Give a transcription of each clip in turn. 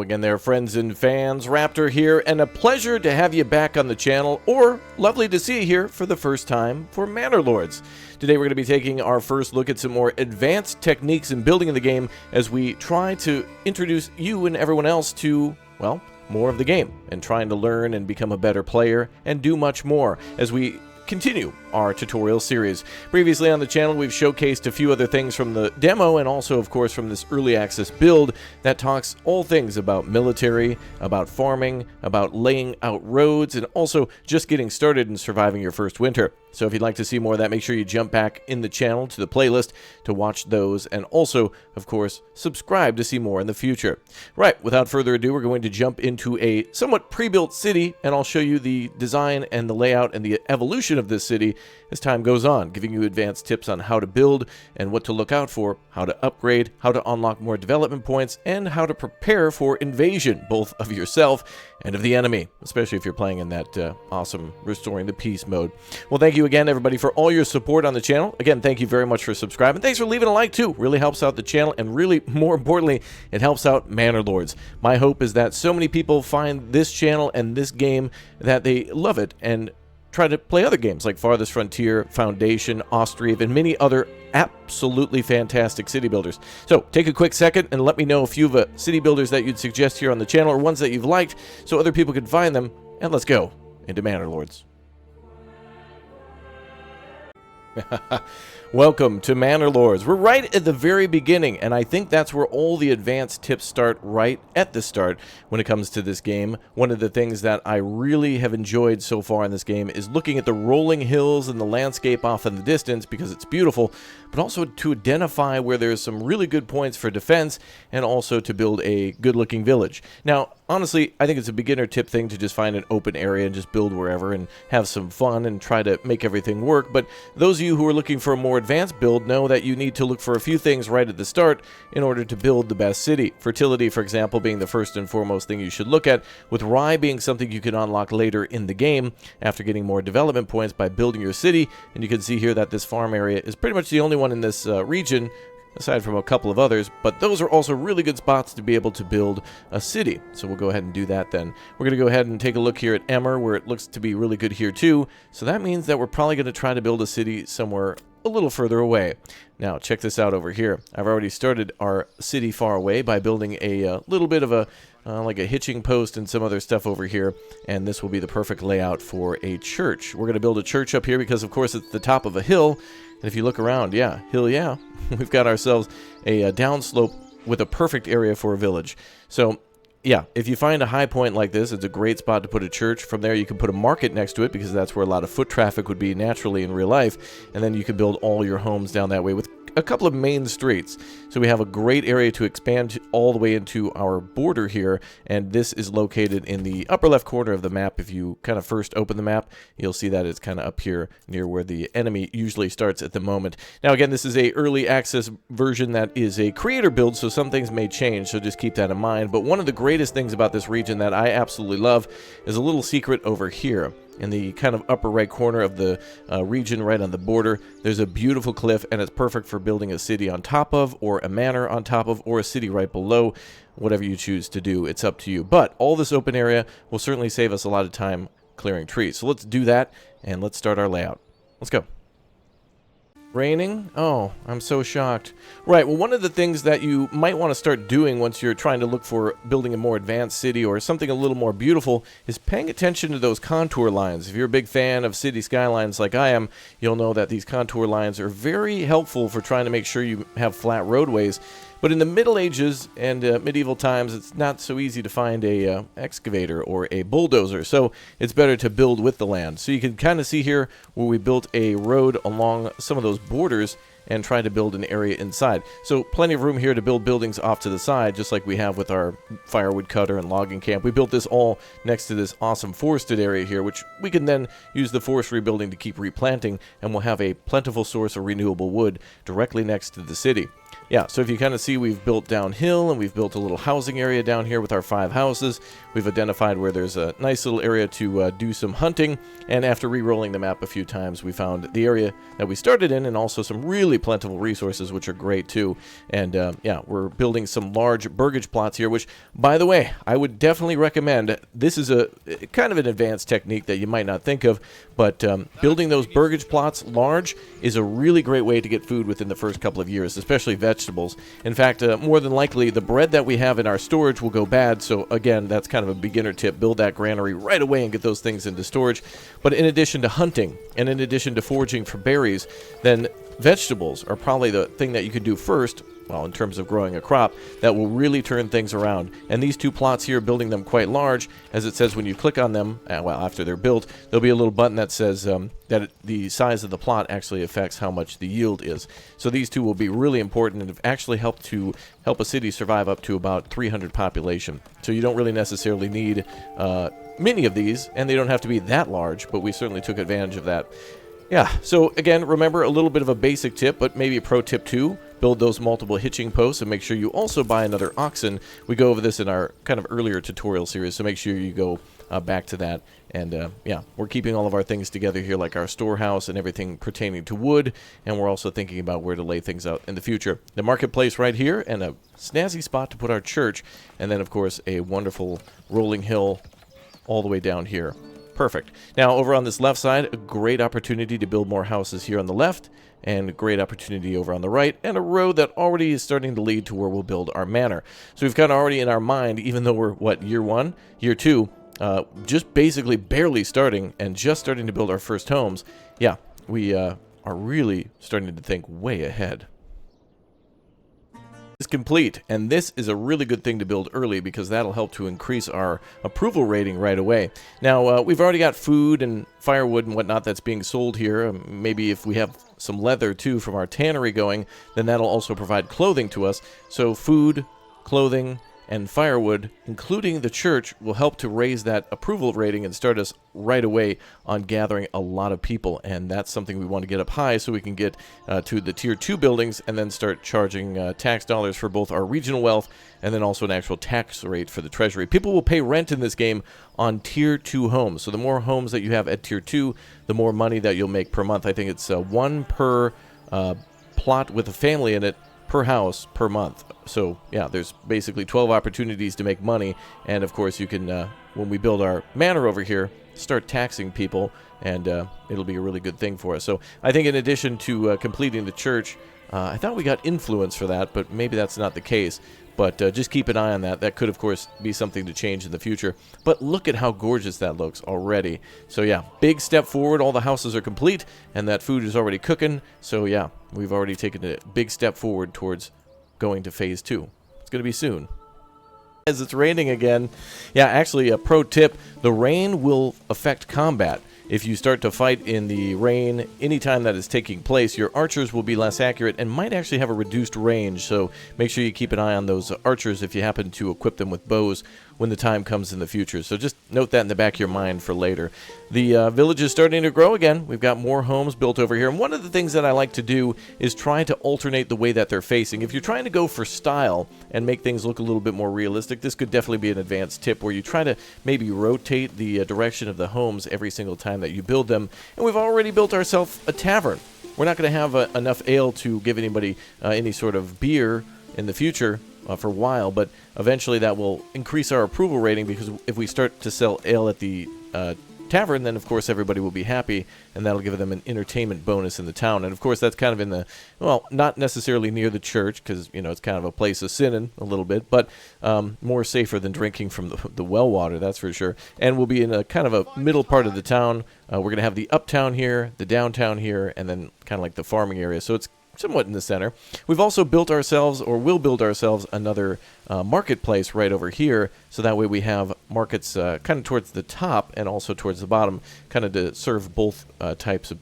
again there, friends and fans. Raptor here, and a pleasure to have you back on the channel, or lovely to see you here for the first time for Manor Lords. Today we're going to be taking our first look at some more advanced techniques in building in the game as we try to introduce you and everyone else to, well, more of the game, and trying to learn and become a better player and do much more as we continue our tutorial series. Previously on the channel, we've showcased a few other things from the demo and also, of course, from this early access build that talks all things about military, about farming, about laying out roads, and also just getting started in surviving your first winter. So if you'd like to see more of that, make sure you jump back in the channel to the playlist to watch those, and also, of course, subscribe to see more in the future. Right, without further ado, we're going to jump into a somewhat pre-built city, and I'll show you the design and the layout and the evolution of this city as time goes on, giving you advanced tips on how to build and what to look out for, how to upgrade, how to unlock more development points, and how to prepare for invasion, both of yourself and of the enemy, especially if you're playing in that awesome Restoring the Peace mode. Well, thank you again, everybody, for all your support on the channel. Again, thank you very much for subscribing. Thanks for leaving a like, too. Really helps out the channel, and really, more importantly, it helps out Manor Lords. My hope is that so many people find this channel and this game that they love it and try to play other games like Farthest Frontier, Foundation, Austrieve, and many other absolutely fantastic city builders. So take a quick second and let me know a few of the city builders that you'd suggest here on the channel, or ones that you've liked, so other people can find them, and let's go into Manor Lords. Welcome to Manor Lords. We're right at the very beginning, and I think that's where all the advanced tips start, right at the start when it comes to this game. One of the things that I really have enjoyed so far in this game is looking at the rolling hills and the landscape off in the distance, because it's beautiful, but also to identify where there's some really good points for defense and also to build a good-looking village. Now, honestly, I think it's a beginner tip thing to just find an open area and just build wherever and have some fun and try to make everything work, but those of you who are looking for a more advanced build know that you need to look for a few things right at the start in order to build the best city. Fertility, for example, being the first and foremost thing you should look at, with rye being something you can unlock later in the game after getting more development points by building your city. And you can see here that this farm area is pretty much the only one in this region, aside from a couple of others, but those are also really good spots to be able to build a city. So we'll go ahead and do that then. We're going to go ahead and take a look here at Emmer, where it looks to be really good here too. So that means that we're probably going to try to build a city somewhere a little further away. Now check this out over here. I've already started our city far away by building a little bit of a like a hitching post and some other stuff over here, and this will be the perfect layout for a church. We're going to build a church up here because, of course, it's the top of a hill, and if you look around, yeah, we've got ourselves a downslope with a perfect area for a village. So yeah, if you find a high point like this, it's a great spot to put a church. From there, you can put a market next to it, because that's where a lot of foot traffic would be naturally in real life. And then you can build all your homes down that way with a couple of main streets. So we have a great area to expand all the way into our border here, and this is located in the upper left corner of the map. If you kind of first open the map, you'll see that it's kind of up here near where the enemy usually starts at the moment. Now again, this is a early access version that is a creator build, so some things may change, so just keep that in mind. But one of the greatest things about this region that I absolutely love is a little secret over here. In the kind of upper right corner of the region, right on the border, there's a beautiful cliff, and it's perfect for building a city on top of, or a manor on top of, or a city right below. Whatever you choose to do, it's up to you. But all this open area will certainly save us a lot of time clearing trees. So let's do that, and let's start our layout. Let's go. Raining? Oh, I'm so shocked. Right, well, one of the things that you might want to start doing once you're trying to look for building a more advanced city or something a little more beautiful is paying attention to those contour lines. If you're a big fan of city skylines like I am, you'll know that these contour lines are very helpful for trying to make sure you have flat roadways. But in the Middle Ages and medieval times, it's not so easy to find a excavator or a bulldozer, so it's better to build with the land. So you can kind of see here where we built a road along some of those borders and try to build an area inside. So plenty of room here to build buildings off to the side, just like we have with our firewood cutter and logging camp. We built this all next to this awesome forested area here, which we can then use the forestry building to keep replanting, and we'll have a plentiful source of renewable wood directly next to the city. yeah, so if you kind of see, we've built downhill, and we've built a little housing area down here with our 5 houses. We've identified where there's a nice little area to do some hunting, and after re-rolling the map a few times, we found the area that we started in, and also some really plentiful resources, which are great too. And yeah, we're building some large burgage plots here, which, by the way, I would definitely recommend. This is a kind of an advanced technique that you might not think of, but building those burgage plots large is a really great way to get food within the first couple of years, especially vegetables. In fact, more than likely, the bread that we have in our storage will go bad, so again, that's kind of a beginner tip. Build that granary right away and get those things into storage. But in addition to hunting, and in addition to foraging for berries, then vegetables are probably the thing that you could do first, well, in terms of growing a crop, that will really turn things around. And these 2 plots here, building them quite large, as it says when you click on them, well, after they're built, there'll be a little button that says that the size of the plot actually affects how much the yield is. So these 2 will be really important, and have actually helped a city survive up to about 300 population. So you don't really necessarily need many of these, and they don't have to be that large, but we certainly took advantage of that. Yeah, so again, remember, a little bit of a basic tip, but maybe a pro tip too. Build those multiple hitching posts, and make sure you also buy another oxen. We go over this in our kind of earlier tutorial series, so make sure you go back to that. And yeah, we're keeping all of our things together here, like our storehouse and everything pertaining to wood, and we're also thinking about where to lay things out in the future. The marketplace right here, and a snazzy spot to put our church, and then of course a wonderful rolling hill all the way down here. Perfect. Now, over on this left side, a great opportunity to build more houses here on the left, and a great opportunity over on the right, and a road that already is starting to lead to where we'll build our manor. So we've kind of already in our mind, even though we're, what, year 1, year 2, just basically barely starting, and just starting to build our first homes, yeah, we are really starting to think way ahead. Is complete, and this is a really good thing to build early, because that'll help to increase our approval rating right away. Now, we've already got food and firewood and whatnot that's being sold here. Maybe if we have some leather too from our tannery going, then that'll also provide clothing to us. So food, clothing, and firewood, including the church, will help to raise that approval rating and start us right away on gathering a lot of people. And that's something we want to get up high, so we can get to the tier 2 buildings, and then start charging tax dollars for both our regional wealth, and then also an actual tax rate for the treasury. People will pay rent in this game on tier 2 homes. So the more homes that you have at tier 2, the more money that you'll make per month. I think it's 1 per plot with a family in it, per house per month. So yeah, there's basically 12 opportunities to make money, and of course you can, when we build our manor over here, start taxing people, and it'll be a really good thing for us. So I think in addition to completing the church, I thought we got influence for that, but maybe that's not the case. But just keep an eye on that. That could, of course, be something to change in the future. But look at how gorgeous that looks already. So yeah, big step forward. All the houses are complete, and that food is already cooking. So yeah, we've already taken a big step forward towards going to phase 2. It's going to be soon. As it's raining again, yeah, actually a pro tip, the rain will affect combat. If you start to fight in the rain anytime that is taking place, your archers will be less accurate and might actually have a reduced range, so make sure you keep an eye on those archers if you happen to equip them with bows when the time comes in the future. So just note that in the back of your mind for later. The village is starting to grow again. We've got more homes built over here, and one of the things that I like to do is try to alternate the way that they're facing. If you're trying to go for style and make things look a little bit more realistic, this could definitely be an advanced tip where you try to maybe rotate the direction of the homes every single time that you build them. And we've already built ourselves a tavern. We're not going to have enough ale to give anybody any sort of beer in the future for a while, but eventually that will increase our approval rating, because if we start to sell ale at the tavern, then of course everybody will be happy, and that'll give them an entertainment bonus in the town. And of course that's kind of in the, well, not necessarily near the church, because you know it's kind of a place of sinning a little bit, but more safer than drinking from the well water, that's for sure. And we'll be in a kind of a middle part of the town. We're going to have the uptown here, the downtown here, and then kind of like the farming area, so it's somewhat in the center. We've also built ourselves, or will build ourselves, another marketplace right over here, so that way we have markets kind of towards the top and also towards the bottom, kind of to serve both types of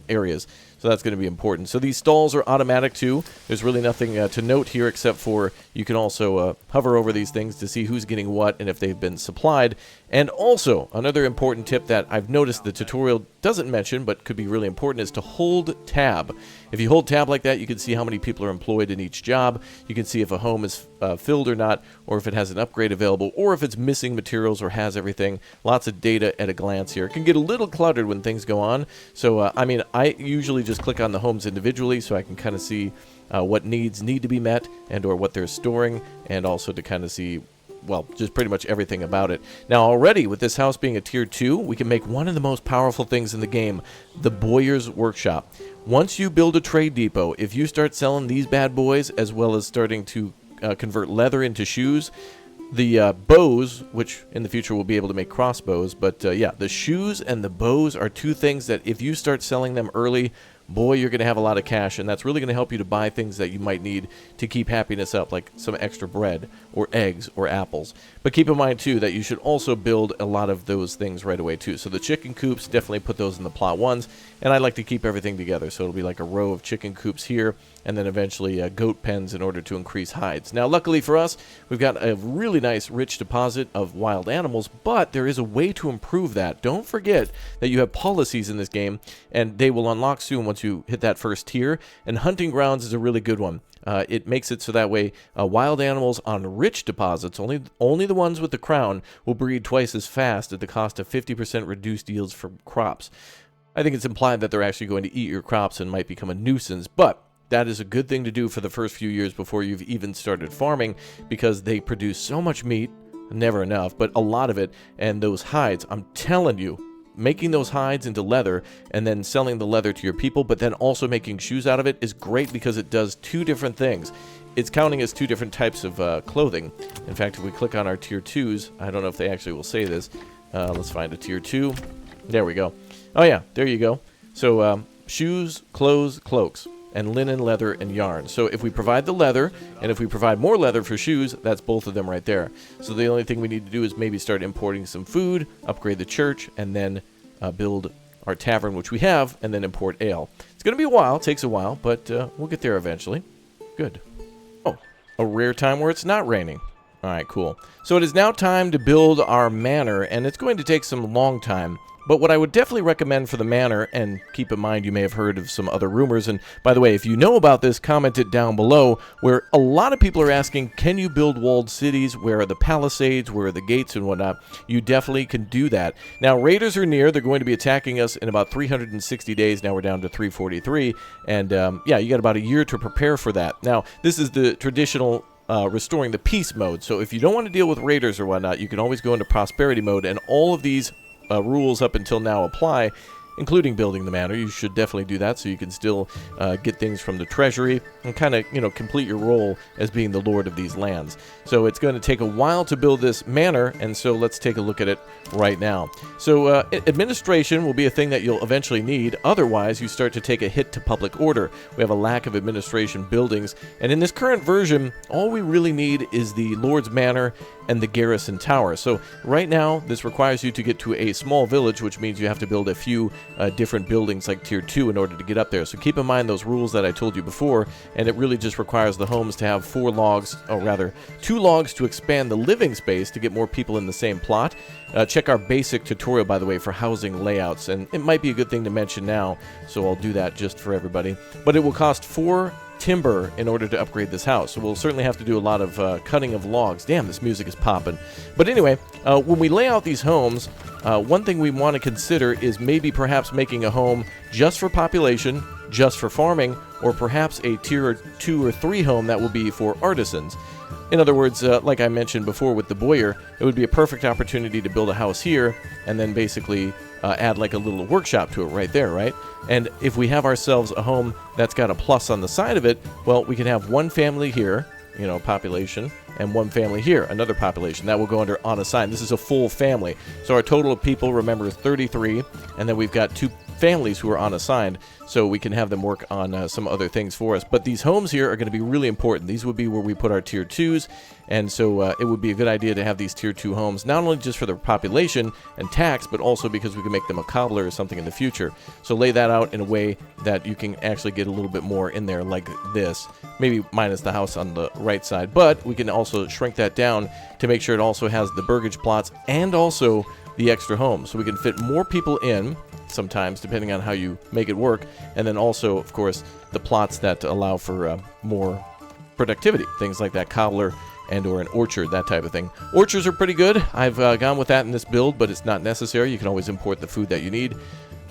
areas. So that's going to be important. So these stalls are automatic too. There's really nothing to note here except for you can also hover over these things to see who's getting what and if they've been supplied. And also, another important tip that I've noticed the tutorial doesn't mention but could be really important is to hold tab. If you hold tab like that, you can see how many people are employed in each job. You can see if a home is filled or not, or if it has an upgrade available, or if it's missing materials or has everything. Lots of data at a glance here. It can get a little cluttered when things go on. So, I mean, I usually just click on the homes individually so I can kind of see what needs need to be met and or what they're storing, and also to kind of see, well, just pretty much everything about it. Now, already, with this house being a tier 2, we can make one of the most powerful things in the game, the Bowyer's Workshop. Once you build a trade depot, if you start selling these bad boys, as well as starting to convert leather into shoes, the bows, which in the future we'll be able to make crossbows, but yeah, the shoes and the bows are two things that if you start selling them early, boy, you're going to have a lot of cash, and that's really going to help you to buy things that you might need to keep happiness up, like some extra bread or eggs or apples. But keep in mind, too, that you should also build a lot of those things right away, too. So the chicken coops, definitely put those in the plot ones, and I like to keep everything together. So it'll be like a row of chicken coops here, and then eventually goat pens in order to increase hides. Now, luckily for us, we've got a really nice, rich deposit of wild animals, but there is a way to improve that. Don't forget that you have policies in this game, and they will unlock soon once you hit that first tier, and hunting grounds is a really good one. It makes it so that way wild animals on rich deposits, only the ones with the crown, will breed twice as fast at the cost of 50% reduced yields from crops. I think it's implied that they're actually going to eat your crops and might become a nuisance, but that is a good thing to do for the first few years before you've even started farming, because they produce so much meat, never enough, but a lot of it, and those hides, I'm telling you, making those hides into leather and then selling the leather to your people, but then also making shoes out of it is great because it does two different things. It's counting as two different types of clothing. In fact, if we click on our tier 2s, I don't know if they actually will say this. Let's find a tier 2. There we go. Oh yeah, there you go. So shoes, clothes, cloaks, and linen, leather, and yarn. So if we provide the leather, and if we provide more leather for shoes, that's both of them right there. So the only thing we need to do is maybe start importing some food, upgrade the church, and then build our tavern, which we have, and then import ale. It's going to be a while, takes a while, but we'll get there eventually. Good. Oh, a rare time where it's not raining. All right, cool. So it is now time to build our manor, and it's going to take some long time. But what I would definitely recommend for the manor, and keep in mind you may have heard of some other rumors, and by the way, if you know about this, comment it down below, where a lot of people are asking, can you build walled cities? Where are the palisades? Where are the gates and whatnot? You definitely can do that. Now, raiders are near. They're going to be attacking us in about 360 days. Now we're down to 343, and yeah, you got about a year to prepare for that. Now, this is the traditional restoring the peace mode, so if you don't want to deal with raiders or whatnot, you can always go into prosperity mode, and all of these rules up until now apply, including building the manor. You should definitely do that so you can still get things from the treasury and kind of, complete your role as being the lord of these lands. So it's going to take a while to build this manor, and so let's take a look at it right now. So administration will be a thing that you'll eventually need. Otherwise, you start to take a hit to public order. We have a lack of administration buildings, and in this current version, all we really need is the Lord's Manor and the Garrison Tower. So right now, this requires you to get to a small village, which means you have to build a few different buildings like tier 2 in order to get up there. So keep in mind those rules that I told you before, and it really just requires the homes to have 4 logs, or rather 2 logs to expand the living space to get more people in the same plot. Check our basic tutorial, by the way, for housing layouts, and it might be a good thing to mention now, so I'll do that just for everybody. But it will cost 4 timber in order to upgrade this house, so we'll certainly have to do a lot of cutting of logs. Damn, this music is popping. But anyway, when we lay out these homes, one thing we want to consider is maybe perhaps making a home just for population, just for farming, or perhaps a tier 2 or 3 home that will be for artisans. In other words, like I mentioned before with the Bowyer, it would be a perfect opportunity to build a house here and then basically add like a little workshop to it right there, right? And if we have ourselves a home that's got a plus on the side of it, well, we can have one family here, population, and one family here, another population. That will go under unassigned. This is a full family. So our total of people, remember, is 33, and then we've got 2 families who are unassigned, so we can have them work on some other things for us. But these homes here are going to be really important. These would be where we put our tier 2s, and so it would be a good idea to have these tier 2 homes, not only just for the population and tax, but also because we can make them a cobbler or something in the future. So lay that out in a way that you can actually get a little bit more in there like this, maybe minus the house on the right side, but we can also shrink that down to make sure it also has the burgage plots and also the extra homes, so we can fit more people in sometimes depending on how you make it work, and then also of course the plots that allow for more productivity, things like that cobbler and or an orchard, that type of thing. Orchards are pretty good. I've gone with that in this build, but it's not necessary. You can always import the food that you need,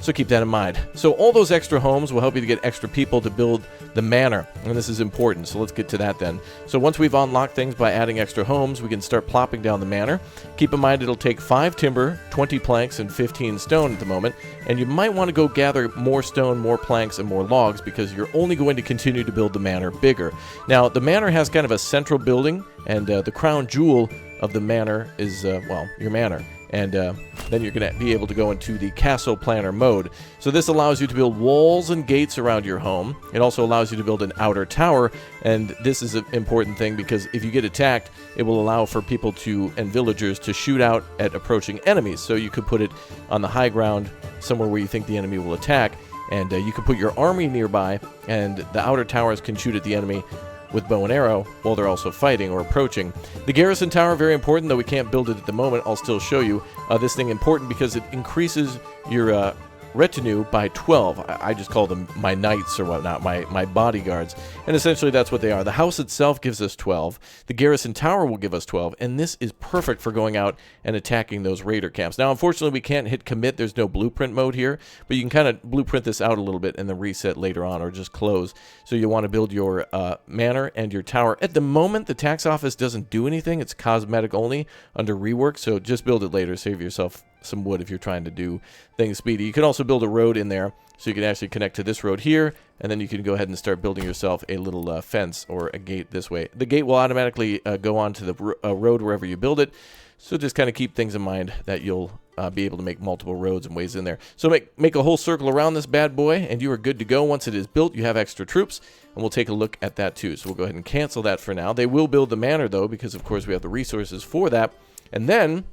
so keep that in mind. So all those extra homes will help you to get extra people to build the manor, and this is important, so let's get to that then. So once we've unlocked things by adding extra homes, we can start plopping down the manor. Keep in mind it'll take 5 timber, 20 planks, and 15 stone at the moment, and you might want to go gather more stone, more planks, and more logs because you're only going to continue to build the manor bigger. Now, the manor has kind of a central building, and the crown jewel of the manor is, well, your manor. And then you're going to be able to go into the castle planner mode. So this allows you to build walls and gates around your home. It also allows you to build an outer tower, and this is an important thing because if you get attacked, it will allow for people to and villagers to shoot out at approaching enemies. So you could put it on the high ground, somewhere where you think the enemy will attack, and you could put your army nearby, and the outer towers can shoot at the enemy with bow and arrow while they're also fighting or approaching. The garrison tower, very important, though we can't build it at the moment. I'll still show you this thing important because it increases your retinue by 12. I just call them my knights or whatnot, my bodyguards. And essentially that's what they are. The house itself gives us 12. The garrison tower will give us 12. And this is perfect for going out and attacking those raider camps. Now, unfortunately, we can't hit commit. There's no blueprint mode here. But you can kind of blueprint this out a little bit and then reset later on or just close. So you want to build your manor and your tower. At the moment, the tax office doesn't do anything. It's cosmetic only under rework. So just build it later. Save yourself some wood if you're trying to do things speedy. You can also build a road in there, so you can actually connect to this road here, and then you can go ahead and start building yourself a little fence or a gate this way. The gate will automatically go onto the road wherever you build it, so just kind of keep things in mind that you'll be able to make multiple roads and ways in there. So make a whole circle around this bad boy, and you are good to go. Once it is built, you have extra troops, and we'll take a look at that too. So we'll go ahead and cancel that for now. They will build the manor, though, because of course we have the resources for that, and then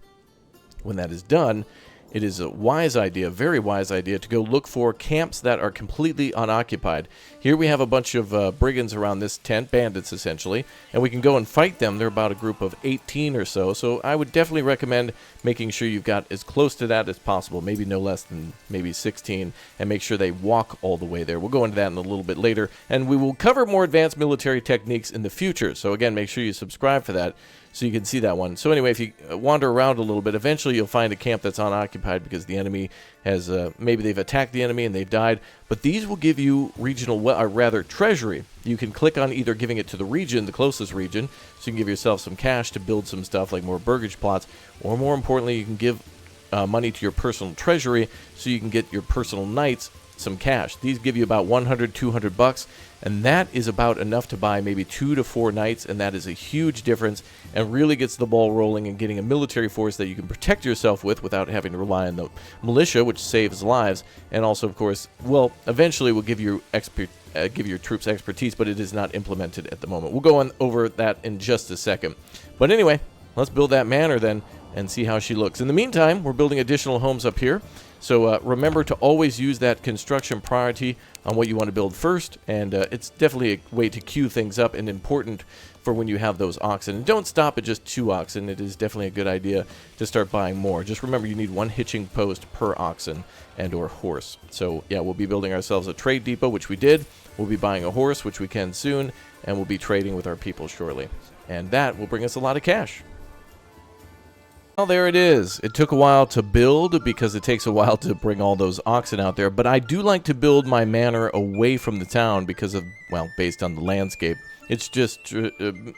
when that is done, it is a wise idea, very wise idea, to go look for camps that are completely unoccupied. Here we have a bunch of brigands around this tent, bandits essentially, and we can go and fight them. They're about a group of 18 or so, so I would definitely recommend making sure you've got as close to that as possible, maybe no less than maybe 16, and make sure they walk all the way there. We'll go into that in a little bit later, and we will cover more advanced military techniques in the future, so again, make sure you subscribe for that, so you can see that one. So anyway, if you wander around a little bit, eventually you'll find a camp that's unoccupied because the enemy has, maybe they've attacked the enemy and they've died. But these will give you regional, or rather treasury. You can click on either giving it to the region, the closest region, so you can give yourself some cash to build some stuff like more burgage plots, or more importantly, you can give money to your personal treasury so you can get your personal knights some cash. These give you about 100, 200 bucks, and that is about enough to buy maybe 2 to 4 knights, and that is a huge difference and really gets the ball rolling and getting a military force that you can protect yourself with without having to rely on the militia, which saves lives, and also, of course, well, eventually will give you give your troops expertise, but it is not implemented at the moment. We'll go on over that in just a second. But anyway, let's build that manor then and see how she looks. In the meantime, we're building additional homes up here. So remember to always use that construction priority on what you want to build first, and it's definitely a way to queue things up and important for when you have those oxen. And don't stop at just 2 oxen. It is definitely a good idea to start buying more. Just remember you need 1 hitching post per oxen and or horse. So yeah, we'll be building ourselves a trade depot, which we did. We'll be buying a horse, which we can soon, and we'll be trading with our people shortly. And that will bring us a lot of cash. Well, there it is. It took a while to build because it takes a while to bring all those oxen out there, but I do like to build my manor away from the town because of, well, based on the landscape. It's just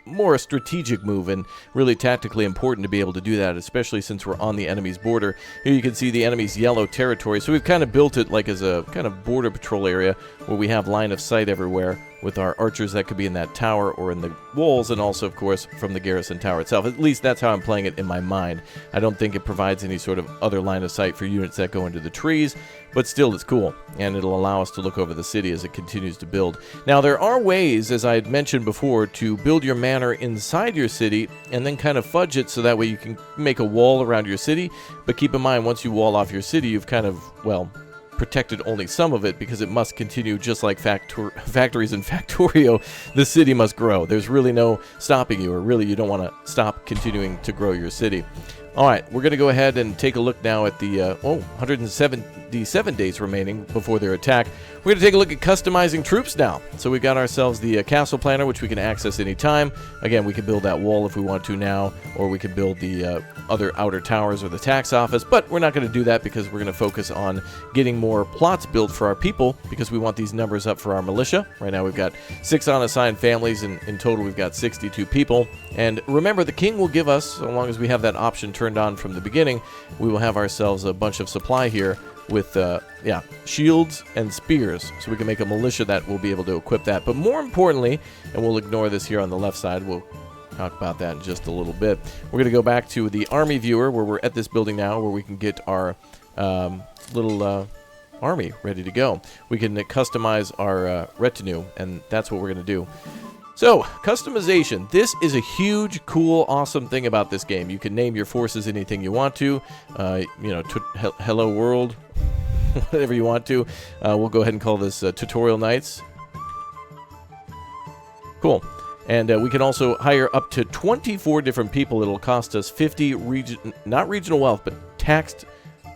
more a strategic move and really tactically important to be able to do that, especially since we're on the enemy's border. Here you can see the enemy's yellow territory, so we've kind of built it like as a kind of border patrol area where we have line of sight everywhere with our archers that could be in that tower or in the walls, and also, of course, from the garrison tower itself. At least that's how I'm playing it in my mind. I don't think it provides any sort of other line of sight for units that go into the trees, but still it's cool, and it'll allow us to look over the city as it continues to build. Now, there are ways, as I had mentioned before, to build your manor inside your city and then kind of fudge it so that way you can make a wall around your city, but keep in mind, once you wall off your city, you've kind of, well, protected only some of it, because it must continue just like factories in Factorio. The city must grow. There's really no stopping you, or really you don't want to stop continuing to grow your city. All right, we're going to go ahead and take a look now at the 177 days remaining before their attack. We're going to take a look at customizing troops now. So we've got ourselves the castle planner, which we can access anytime. Again, we can build that wall if we want to now, or we can build the other outer towers or the tax office, but we're not going to do that because we're going to focus on getting more plots built for our people, because we want these numbers up for our militia. Right now we've got 6 unassigned families, and in total we've got 62 people. And remember, the king will give us, so long as we have that option turned on from the beginning, we will have ourselves a bunch of supply here with shields and spears, so we can make a militia that will be able to equip that. But more importantly, and we'll ignore this here on the left side, we'll talk about that in just a little bit. We're going to go back to the army viewer, where we're at this building now, where we can get our little army ready to go. We can customize our retinue, and that's what we're going to do. So, customization. This is a huge, cool, awesome thing about this game. You can name your forces anything you want to. Hello world, whatever you want to. We'll go ahead and call this Tutorial Knights. Cool. And we can also hire up to 24 different people. It'll cost us 50 not regional wealth, but taxed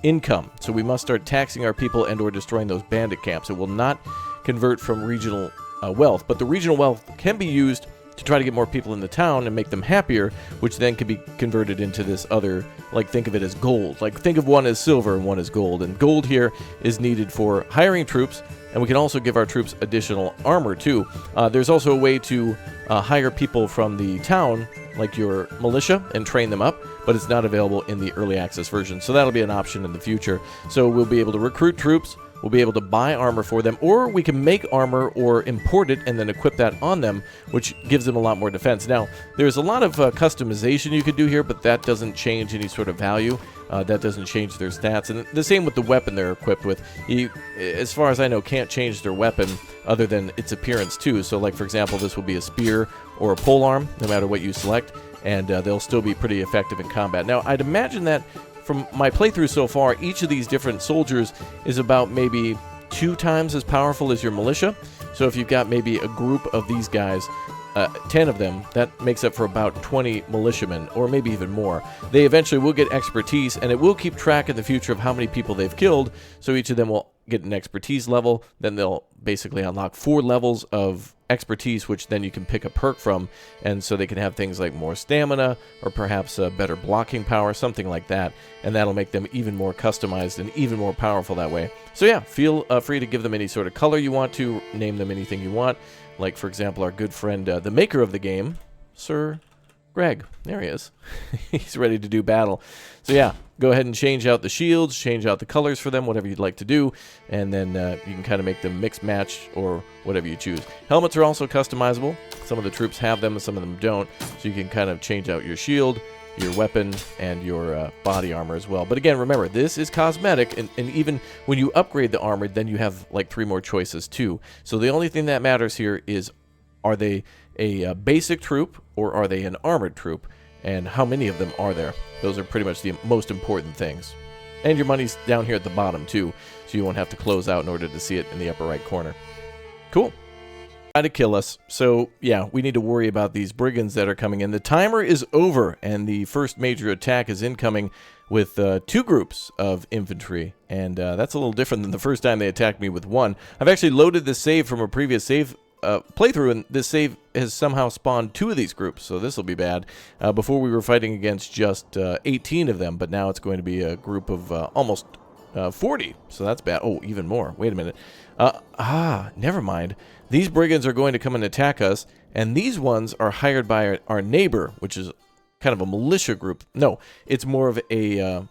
income. So we must start taxing our people and or destroying those bandit camps. It will not convert from regional wealth, but the regional wealth can be used to try to get more people in the town and make them happier, which then can be converted into this other, like, think of it as gold. Like, think of one as silver and one as gold, and gold here is needed for hiring troops, and we can also give our troops additional armor too. There's also a way to hire people from the town, like your militia, and train them up, but it's not available in the early access version, so that'll be an option in the future. So we'll be able to recruit troops, we'll be able to buy armor for them, or we can make armor or import it and then equip that on them, which gives them a lot more defense. Now, there's a lot of customization you could do here, but that doesn't change any sort of value. That doesn't change their stats. And the same with the weapon they're equipped with. You, as far as I know, can't change their weapon other than its appearance too. So, like, for example, this will be a spear or a polearm, no matter what you select, and they'll still be pretty effective in combat. Now, I'd imagine that from my playthrough so far, each of these different soldiers is about maybe 2 times as powerful as your militia. So if you've got maybe a group of these guys, 10 of them, that makes up for about 20 militiamen, or maybe even more. They eventually will get expertise, and it will keep track in the future of how many people they've killed, so each of them will get an expertise level. Then they'll basically unlock 4 levels of expertise, which then you can pick a perk from, and so they can have things like more stamina, or perhaps better blocking power, something like that, and that'll make them even more customized and even more powerful that way. So yeah, feel free to give them any sort of color you want to, name them anything you want. Like, for example, our good friend, the maker of the game, Sir Greg. There he is. He's ready to do battle. So yeah, go ahead and change out the shields, change out the colors for them, whatever you'd like to do, and then you can kind of make them mix match or whatever you choose. Helmets are also customizable. Some of the troops have them, some of them don't, so you can kind of change out your shield, your weapon, and your body armor as well. But again, remember, this is cosmetic, and even when you upgrade the armor, then you have like 3 more choices too. So the only thing that matters here is, are they a basic troop or are they an armored troop, and how many of them are there? Those are pretty much the most important things. And your money's down here at the bottom too, so you won't have to close out in order to see it in the upper right corner. Cool. Try to kill us. So yeah, we need to worry about these brigands that are coming in. The timer is over, and the first major attack is incoming with 2 groups of infantry, and that's a little different than the first time they attacked me with 1. I've actually loaded this save from a previous save playthrough, and this save has somehow spawned 2 of these groups, so this will be bad. Before we were fighting against just 18 of them, but now it's going to be a group of almost 40, so that's bad. Oh, even more. Wait a minute. Never mind. These brigands are going to come and attack us, and these ones are hired by our neighbor, which is kind of a militia group. No, it's more of a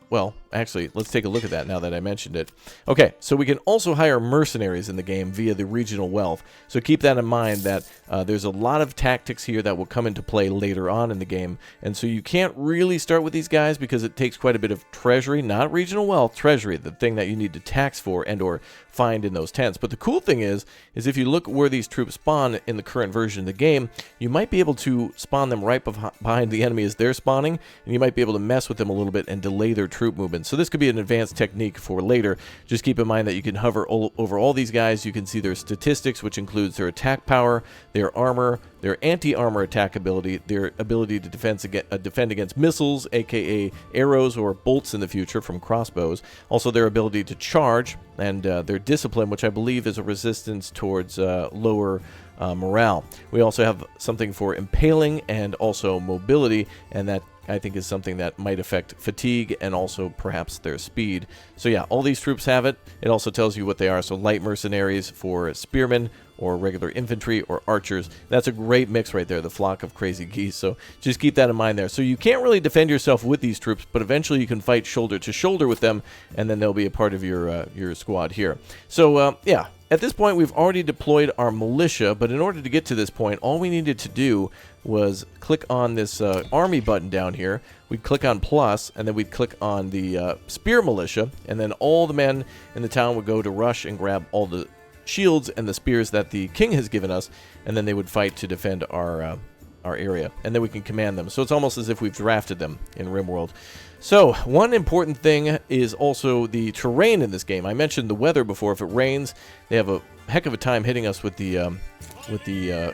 well, actually, let's take a look at that now that I mentioned it. Okay, so we can also hire mercenaries in the game via the regional wealth. So keep that in mind that there's a lot of tactics here that will come into play later on in the game. And so you can't really start with these guys because it takes quite a bit of treasury, not regional wealth, treasury, the thing that you need to tax for and or find in those tents. But the cool thing is if you look where these troops spawn in the current version of the game, you might be able to spawn them right behind the enemy as they're spawning, and you might be able to mess with them a little bit and delay their troop movement. So this could be an advanced technique for later. Just keep in mind that you can hover over all these guys. You can see their statistics, which includes their attack power, their armor, their anti-armor attack ability, their ability to defend against missiles, aka arrows or bolts in the future from crossbows, also their ability to charge, and their discipline, which I believe is a resistance towards lower morale. We also have something for impaling and also mobility, and that I think is something that might affect fatigue and also perhaps their speed. So yeah, all these troops have it. It also tells you what they are. So light mercenaries for spearmen or regular infantry or archers. That's a great mix right there, the flock of crazy geese. So just keep that in mind there. So you can't really defend yourself with these troops, but eventually you can fight shoulder to shoulder with them, and then they'll be a part of your squad here. So yeah. At this point, we've already deployed our militia, but in order to get to this point, all we needed to do was click on this army button down here. We'd click on plus, and then we'd click on the spear militia, and then all the men in the town would go to rush and grab all the shields and the spears that the king has given us, and then they would fight to defend our area, and then we can command them. So it's almost as if we've drafted them in RimWorld. So one important thing is also the terrain in this game. I mentioned the weather before. If it rains, they have a heck of a time hitting us with the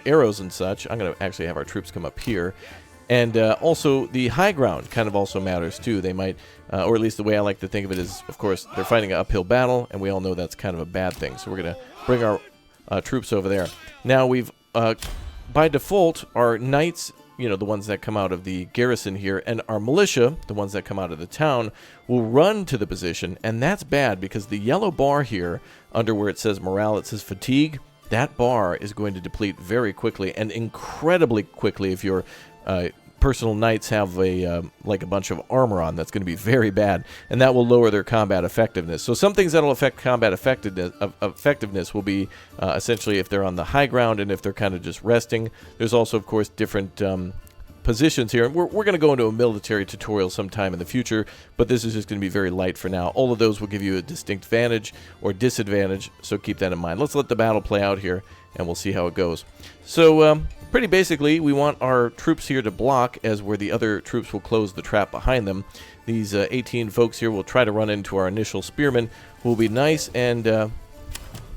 arrows and such. I'm going to actually have our troops come up here. And also the high ground kind of also matters too. They might, or at least the way I like to think of it is, of course, they're fighting an uphill battle, and we all know that's kind of a bad thing. So we're going to bring our troops over there. Now we've, by default, our knights, you know, the ones that come out of the garrison here, and our militia, the ones that come out of the town, will run to the position, and that's bad because the yellow bar here, under where it says morale, it says fatigue, that bar is going to deplete very quickly, and incredibly quickly if your personal knights have like a bunch of armor on. That's going to be very bad, and that will lower their combat effectiveness. So some things that will affect combat effectiveness will be essentially if they're on the high ground and if they're kind of just resting. There's also, of course, different positions here, and we're going to go into a military tutorial sometime in the future, but this is just going to be very light for now. All of those will give you a distinct advantage or disadvantage, so keep that in mind. Let's let the battle play out here, and we'll see how it goes. So pretty basically, we want our troops here to block as where the other troops will close the trap behind them. These 18 folks here will try to run into our initial spearmen, who will be nice and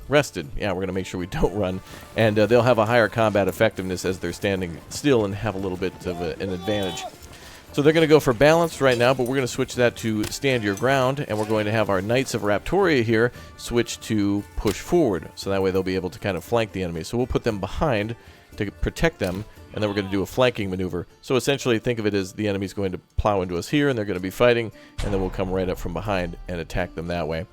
rested. Yeah, we're going to make sure we don't run. And they'll have a higher combat effectiveness as they're standing still and have a little bit of an advantage. So they're going to go for balanced right now, but we're going to switch that to stand your ground, and we're going to have our Knights of Raptoria here switch to push forward. So that way they'll be able to kind of flank the enemy. So we'll put them behind to protect them, and then we're going to do a flanking maneuver. So essentially think of it as the enemy's going to plow into us here, and they're going to be fighting, and then we'll come right up from behind and attack them that way.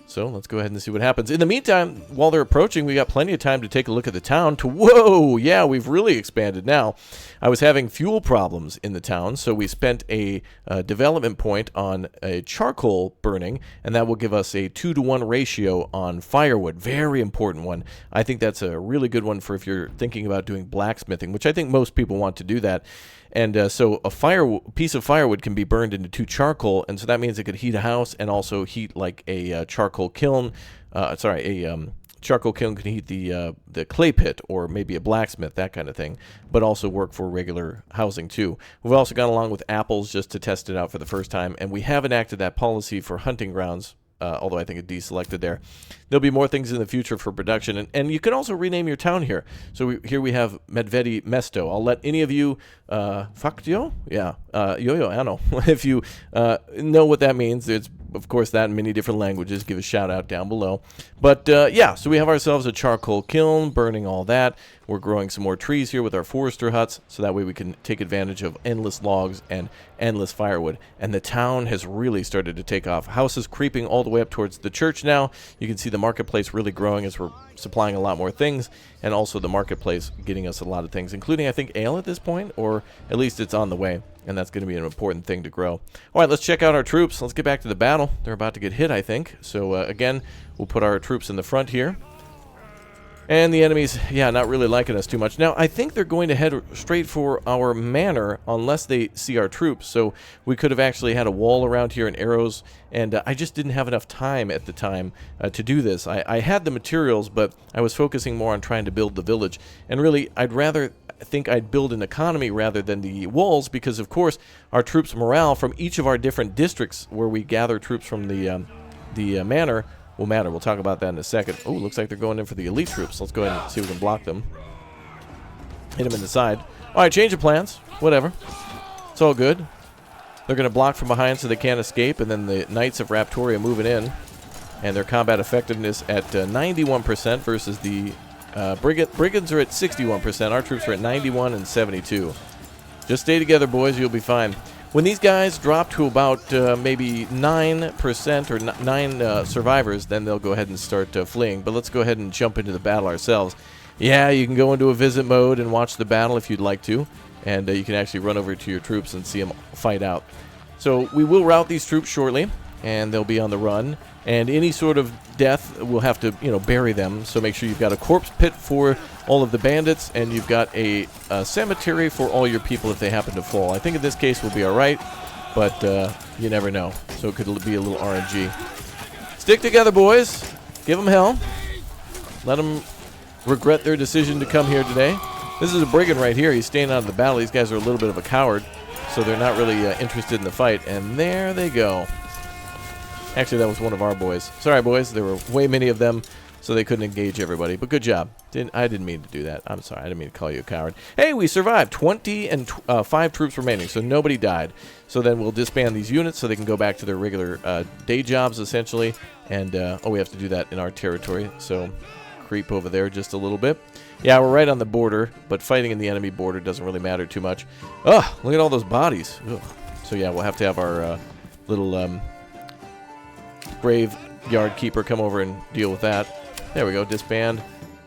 So let's go ahead and see what happens. In the meantime, while they're approaching, we got plenty of time to take a look at the town. Whoa, yeah, we've really expanded now. I was having fuel problems in the town, so we spent a development point on a charcoal burning, and that will give us a 2-to-1 ratio on firewood. Very important one. I think that's a really good one for if you're thinking about doing blacksmithing, which I think most people want to do that. And so a piece of firewood can be burned into 2 charcoal, and so that means it could heat a house and also heat like a charcoal kiln. Charcoal kiln can heat the clay pit or maybe a blacksmith, that kind of thing, but also work for regular housing too. We've also gone along with apples just to test it out for the first time, and we have enacted that policy for hunting grounds. Although I think it deselected there. There'll be more things in the future for production. And you can also rename your town here. So here we have Medvedi Mesto. I'll let any of you, Faktio? Yeah, Yo-Yo, Ano. If you know what that means, it's, of course, that in many different languages. Give a shout out down below. But yeah, so we have ourselves a charcoal kiln, burning all that. We're growing some more trees here with our forester huts, so that way we can take advantage of endless logs and endless firewood. And the town has really started to take off. Houses creeping all the way up towards the church now. You can see the marketplace really growing as we're supplying a lot more things, and also the marketplace getting us a lot of things, including, I think, ale at this point, or at least it's on the way, and that's going to be an important thing to grow. All right, let's check out our troops. Let's get back to the battle. They're about to get hit, I think. So, again, we'll put our troops in the front here. And the enemy's, yeah, not really liking us too much. Now, I think they're going to head straight for our manor unless they see our troops. So we could have actually had a wall around here and arrows, and I just didn't have enough time at the time to do this. I had the materials, but I was focusing more on trying to build the village. And really, I'd build an economy rather than the walls, because, of course, our troops' morale from each of our different districts where we gather troops from the manor will matter. We'll talk about that in a second. Oh, looks like they're going in for the elite troops. Let's go ahead and see if we can block them. Hit them in the side. All right, change of plans. Whatever. It's all good. They're going to block from behind so they can't escape, and then the Knights of Raptoria moving in, and their combat effectiveness at 91% versus the Brigands are at 61%. Our troops are at 91 and 72. Just stay together, boys. You'll be fine. When these guys drop to about maybe 9% or 9 survivors, then they'll go ahead and start fleeing. But let's go ahead and jump into the battle ourselves. Yeah, you can go into a visit mode and watch the battle if you'd like to. And you can actually run over to your troops and see them fight out. So we will rout these troops shortly, and they'll be on the run. And any sort of death, we'll have to, bury them. So make sure you've got a corpse pit for all of the bandits, and you've got a cemetery for all your people if they happen to fall. I think in this case we'll be all right, but you never know. So it could be a little RNG. Stick together, boys. Give them hell. Let them regret their decision to come here today. This is a brigand right here. He's staying out of the battle. These guys are a little bit of a coward, so they're not really interested in the fight. And there they go. Actually, that was one of our boys. Sorry, boys. There were way many of them, so they couldn't engage everybody. But good job. I didn't mean to do that. I'm sorry. I didn't mean to call you a coward. Hey, we survived. 20 and 5 troops remaining, so nobody died. So then we'll disband these units so they can go back to their regular day jobs, essentially. And, we have to do that in our territory. So creep over there just a little bit. Yeah, we're right on the border, but fighting in the enemy border doesn't really matter too much. Oh, look at all those bodies. Ugh. So, yeah, we'll have to have our little graveyard keeper come over and deal with that. There we go, disband,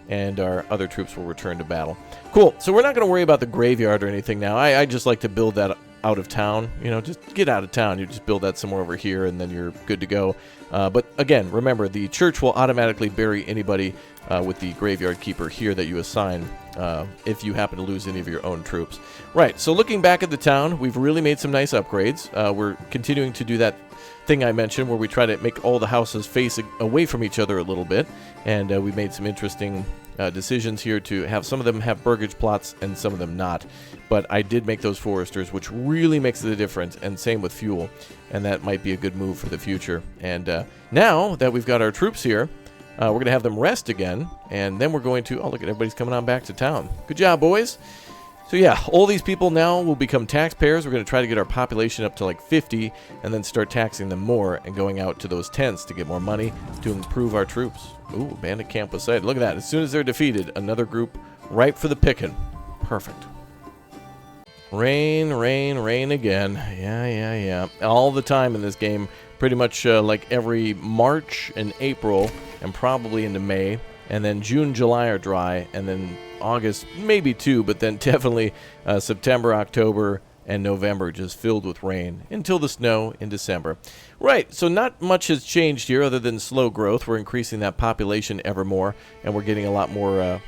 and our other troops will return to battle. Cool, so we're not going to worry about the graveyard or anything now. I just like to build that out of town. Just get out of town. You just build that somewhere over here, and then you're good to go. But again, remember, the church will automatically bury anybody with the graveyard keeper here that you assign if you happen to lose any of your own troops. Right, so looking back at the town, we've really made some nice upgrades. We're continuing to do that thing I mentioned where we try to make all the houses face away from each other a little bit, and we made some interesting decisions here to have some of them have burgage plots and some of them not. But I did make those foresters, which really makes the difference, and same with fuel, and that might be a good move for the future. And now that we've got our troops here, we're going to have them rest again, and then we're going to, oh, look at everybody's coming on back to town. Good job, boys. So yeah, all these people now will become taxpayers. We're going to try to get our population up to like 50 and then start taxing them more and going out to those tents to get more money to improve our troops. Ooh, bandit camp was sighted. Look at that. As soon as they're defeated, another group ripe for the picking. Perfect. Rain, rain, rain again. Yeah. All the time in this game. Pretty much like every March and April and probably into May. And then June, July are dry, and then August, maybe too, but then definitely September, October, and November just filled with rain until the snow in December. Right, so not much has changed here other than slow growth. We're increasing that population ever more, and we're getting a lot more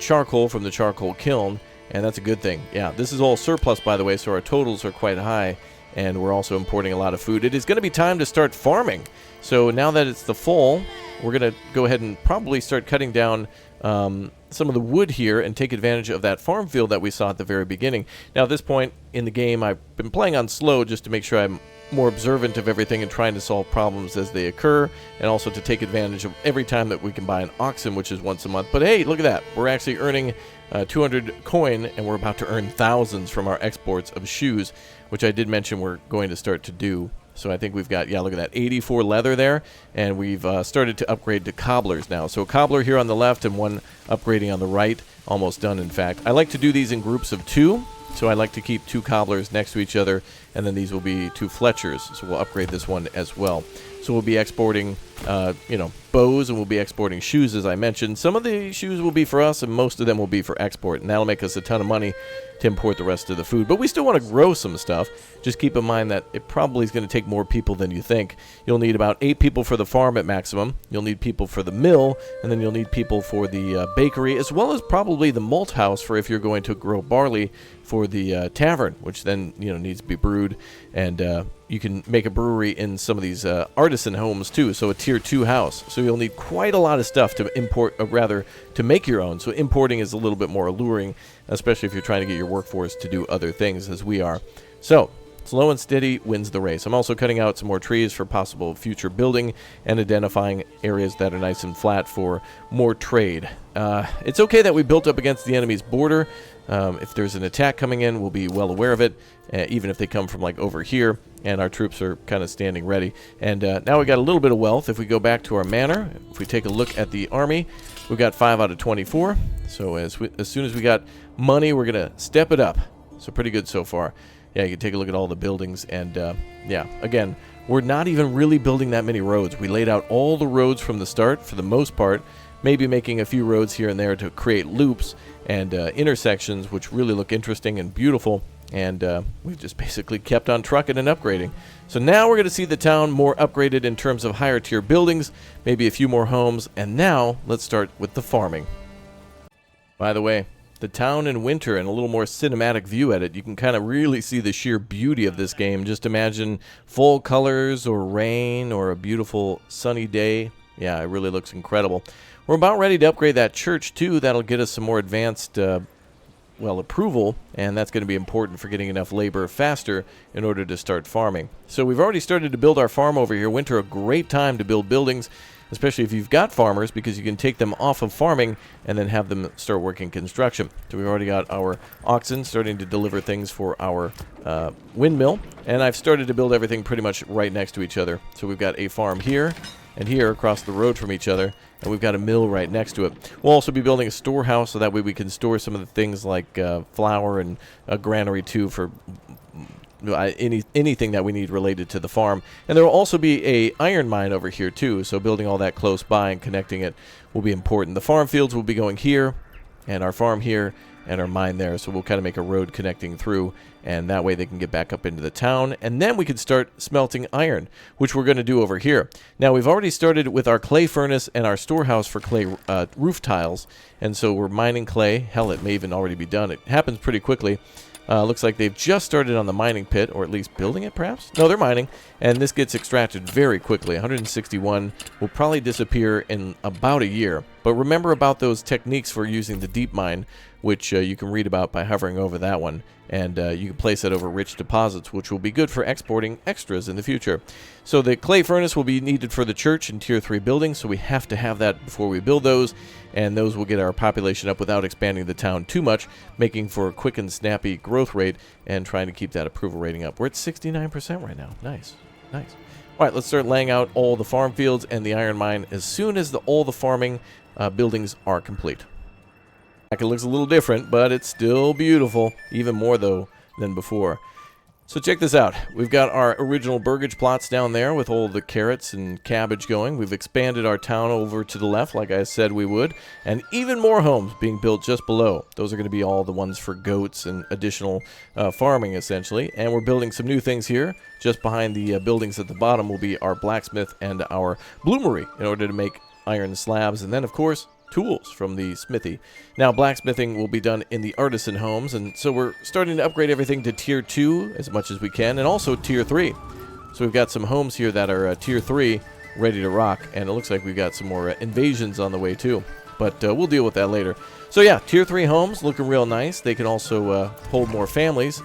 charcoal from the charcoal kiln, and that's a good thing. Yeah, this is all surplus, by the way, so our totals are quite high, and we're also importing a lot of food. It is going to be time to start farming. So now that it's the fall, we're going to go ahead and probably start cutting down some of the wood here and take advantage of that farm field that we saw at the very beginning. Now, at this point in the game, I've been playing on slow just to make sure I'm more observant of everything and trying to solve problems as they occur, and also to take advantage of every time that we can buy an oxen, which is once a month. But hey, look at that. We're actually earning 200 coin, and we're about to earn thousands from our exports of shoes, which I did mention we're going to start to do So I think we've got, yeah, look at that, 84 leather there. And we've started to upgrade to cobblers now. So a cobbler here on the left and one upgrading on the right. Almost done, in fact. I like to do these in groups of 2. So I like to keep 2 cobblers next to each other. And then these will be 2 Fletchers. So we'll upgrade this one as well. So we'll be exporting, bows, and we'll be exporting shoes, as I mentioned. Some of the shoes will be for us, and most of them will be for export. And that'll make us a ton of money to import the rest of the food. But we still want to grow some stuff. Just keep in mind that it probably is going to take more people than you think. You'll need about 8 people for the farm at maximum. You'll need people for the mill, and then you'll need people for the bakery, as well as probably the malt house for if you're going to grow barley for the tavern, which then needs to be brewed. And you can make a brewery in some of these artisan homes too, so a tier 2 house. So you'll need quite a lot of stuff to import, or rather to make your own. So importing is a little bit more alluring, especially if you're trying to get your workforce to do other things, as we are. So slow and steady wins the race. I'm also cutting out some more trees for possible future building and identifying areas that are nice and flat for more trade. It's okay that we built up against the enemy's border. If there's an attack coming in, we'll be well aware of it, even if they come from like over here, and our troops are kind of standing ready. And now we got a little bit of wealth. If we go back to our manor, if we take a look at the army, we've got 5 out of 24. So as soon as we got money, we're going to step it up. So pretty good so far. Yeah, you can take a look at all the buildings, and yeah, again, we're not even really building that many roads. We laid out all the roads from the start for the most part, maybe making a few roads here and there to create loops and intersections, which really look interesting and beautiful. And we've just basically kept on trucking and upgrading. So now we're going to see the town more upgraded in terms of higher tier buildings, maybe a few more homes. And now let's start with the farming. By the way, the town in winter and a little more cinematic view at it, you can kind of really see the sheer beauty of this game. Just imagine fall colors or rain or a beautiful sunny day. Yeah, it really looks incredible. We're about ready to upgrade that church too. That'll get us some more advanced approval, and that's going to be important for getting enough labor faster in order to start farming. So we've already started to build our farm over here. Winter, a great time to build buildings, especially if you've got farmers, because you can take them off of farming and then have them start working construction. So we've already got our oxen starting to deliver things for our windmill, and I've started to build everything pretty much right next to each other. So we've got a farm here and here across the road from each other, and we've got a mill right next to it. We'll also be building a storehouse, so that way we can store some of the things like flour, and a granary too for anything that we need related to the farm. And there will also be a iron mine over here too, so building all that close by and connecting it will be important. The farm fields will be going here, and our farm here, and our mine there, so we'll kind of make a road connecting through, and that way they can get back up into the town, and then we can start smelting iron, which we're going to do over here. Now, we've already started with our clay furnace and our storehouse for clay roof tiles, and so we're mining clay. Hell, it may even already be done. It happens pretty quickly. Looks like they've just started on the mining pit, or at least building it, perhaps? No, they're mining, and this gets extracted very quickly. 161 will probably disappear in about a year. But remember about those techniques for using the deep mine, which you can read about by hovering over that one. And you can place that over rich deposits, which will be good for exporting extras in the future. So the clay furnace will be needed for the church and tier 3 buildings, so we have to have that before we build those. And those will get our population up without expanding the town too much, making for a quick and snappy growth rate and trying to keep that approval rating up. We're at 69% right now. Nice, nice. All right, let's start laying out all the farm fields and the iron mine as soon as all the farming buildings are complete. It looks a little different, but it's still beautiful, even more though than before. So check this out. We've got our original burgage plots down there with all the carrots and cabbage going. We've expanded our town over to the left, like I said we would, and even more homes being built just below. Those are going to be all the ones for goats and additional farming, essentially. And we're building some new things here. Just behind the buildings at the bottom will be our blacksmith and our bloomery in order to make iron slabs. And then, of course, tools from the smithy. Now, blacksmithing will be done in the artisan homes, and so we're starting to upgrade everything to tier 2 as much as we can, and also tier 3. So we've got some homes here that are tier 3 ready to rock, and it looks like we've got some more invasions on the way too, but we'll deal with that later. So yeah, tier 3 homes looking real nice. They can also hold more families.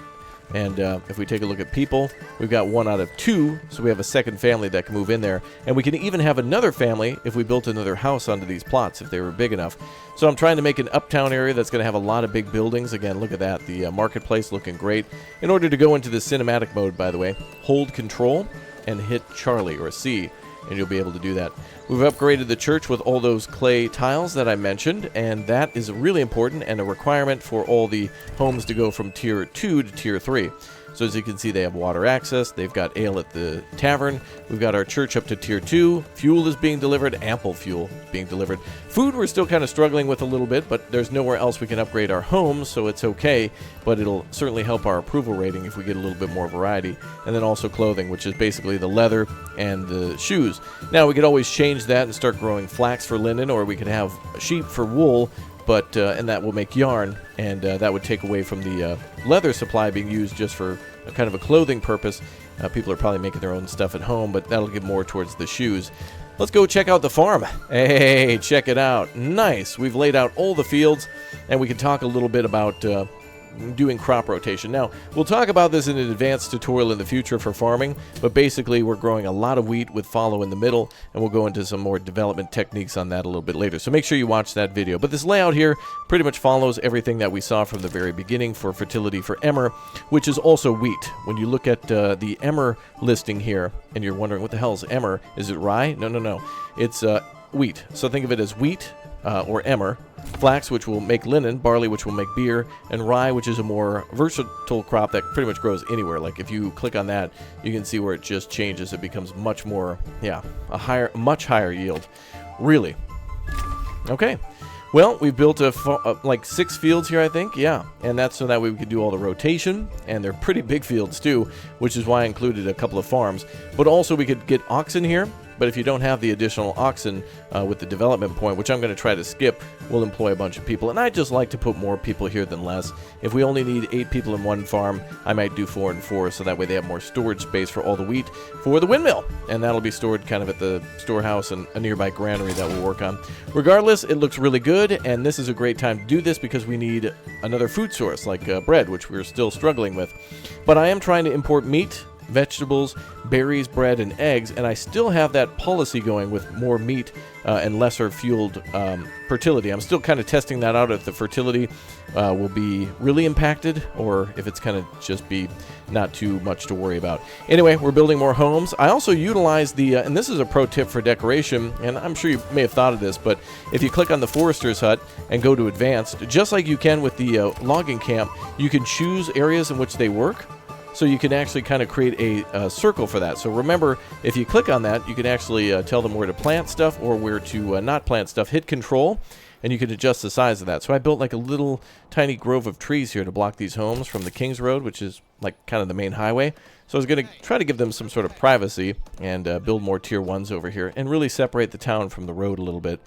And if we take a look at people, we've got 1 out of 2, so we have a second family that can move in there. And we can even have another family if we built another house onto these plots, if they were big enough. So I'm trying to make an uptown area that's going to have a lot of big buildings. Again, look at that, the marketplace looking great. In order to go into the cinematic mode, by the way, hold control, and hit Charlie, or C, and you'll be able to do that. We've upgraded the church with all those clay tiles that I mentioned, and that is really important and a requirement for all the homes to go from Tier 2 to Tier 3. So as you can see, they have water access, they've got ale at the tavern, we've got our church up to Tier 2, fuel is being delivered, ample fuel being delivered. Food we're still kind of struggling with a little bit, but there's nowhere else we can upgrade our homes, so it's okay, but it'll certainly help our approval rating if we get a little bit more variety. And then also clothing, which is basically the leather and the shoes. Now we could always change that and start growing flax for linen, or we could have sheep for wool, but and that will make yarn, and that would take away from the leather supply being used just for a kind of a clothing purpose. People are probably making their own stuff at home, but that'll get more towards the shoes. Let's go check out the farm. Hey, check it out. Nice. We've laid out all the fields, and we can talk a little bit about doing crop rotation. Now, we'll talk about this in an advanced tutorial in the future for farming, but basically we're growing a lot of wheat with fallow in the middle, and we'll go into some more development techniques on that a little bit later. So make sure you watch that video. But this layout here pretty much follows everything that we saw from the very beginning for fertility for emmer, which is also wheat. When you look at the emmer listing here, and you're wondering what the hell is emmer, is it rye? No. It's wheat. So think of it as wheat, or emmer, flax, which will make linen, barley, which will make beer, and rye, which is a more versatile crop that pretty much grows anywhere. Like if you click on that, you can see where it just changes. It becomes much more, much higher yield. Really. Okay. Well, we've built like 6 fields here, I think. Yeah, and that's so that way we could do all the rotation, and they're pretty big fields too, which is why I included a couple of farms. But also we could get oxen here. But if you don't have the additional oxen with the development point, which I'm going to try to skip, we'll employ a bunch of people. And I just like to put more people here than less. If we only need 8 people in one farm, I might do 4 and 4, so that way they have more storage space for all the wheat for the windmill. And that'll be stored kind of at the storehouse and a nearby granary that we'll work on. Regardless, it looks really good, and this is a great time to do this because we need another food source like bread, which we're still struggling with. But I am trying to import meat, vegetables, berries, bread, and eggs, and I still have that policy going with more meat and lesser fueled fertility. I'm still kind of testing that out if the fertility will be really impacted or if it's kind of just be not too much to worry about. Anyway, we're building more homes. I also utilize the, and this is a pro tip for decoration, and I'm sure you may have thought of this, but if you click on the forester's hut and go to advanced, just like you can with the logging camp, you can choose areas in which they work. So you can actually kind of create a circle for that. So remember, if you click on that, you can actually tell them where to plant stuff or where to not plant stuff. Hit Control, and you can adjust the size of that. So I built like a little tiny grove of trees here to block these homes from the King's Road, which is like kind of the main highway. So I was going to try to give them some sort of privacy and build more Tier 1s over here and really separate the town from the road a little bit.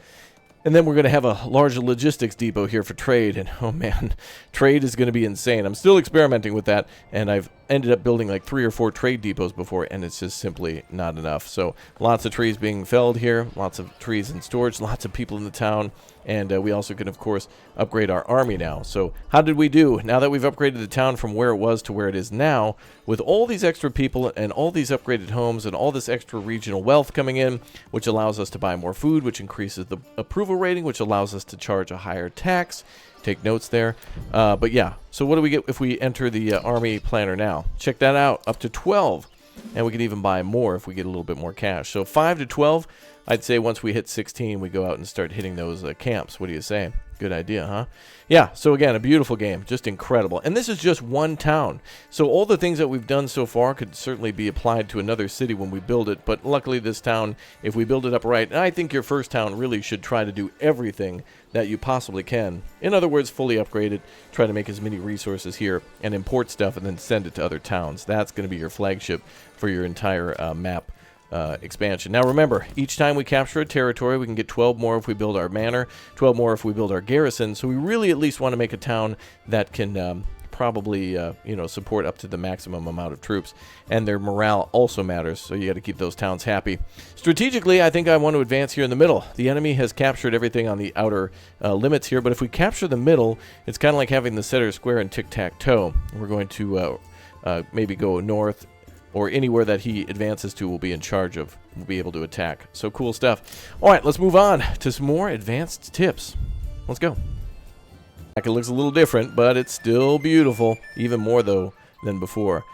And then we're going to have a large logistics depot here for trade, and oh man, trade is going to be insane. I'm still experimenting with that, and I've ended up building like 3 or 4 trade depots before, and it's just simply not enough. So lots of trees being felled here, lots of trees in storage, lots of people in the town, and we also can, of course, upgrade our army now. So how did we do? Now that we've upgraded the town from where it was to where it is now, with all these extra people and all these upgraded homes and all this extra regional wealth coming in, which allows us to buy more food, which increases the approval rating, which allows us to charge a higher tax. Take notes there. But yeah, so what do we get if we enter the army planner now? Check that out, up to 12. And we can even buy more if we get a little bit more cash. So 5 to 12, I'd say once we hit 16, we go out and start hitting those camps. What do you say? Good idea, huh? Yeah, so again, a beautiful game, just incredible. And this is just one town. So all the things that we've done so far could certainly be applied to another city when we build it. But luckily this town, if we build it up right, and I think your first town really should try to do everything that you possibly can. In other words, fully upgrade it, try to make as many resources here, and import stuff and then send it to other towns. That's going to be your flagship for your entire map expansion. Now remember, each time we capture a territory, we can get 12 more if we build our manor, 12 more if we build our garrison. So we really at least want to make a town that can probably support up to the maximum amount of troops, and their morale also matters, so you got to keep those towns happy. Strategically, I think I want to advance here in the middle. The enemy has captured everything on the outer limits here, but if we capture the middle, it's kind of like having the center square in tic-tac-toe. We're going to maybe go north, or anywhere that he advances to will be in charge of. We'll be able to attack. So cool stuff. All right, let's move on to some more advanced tips. Let's go. It looks a little different, but it's still beautiful, even more though than before.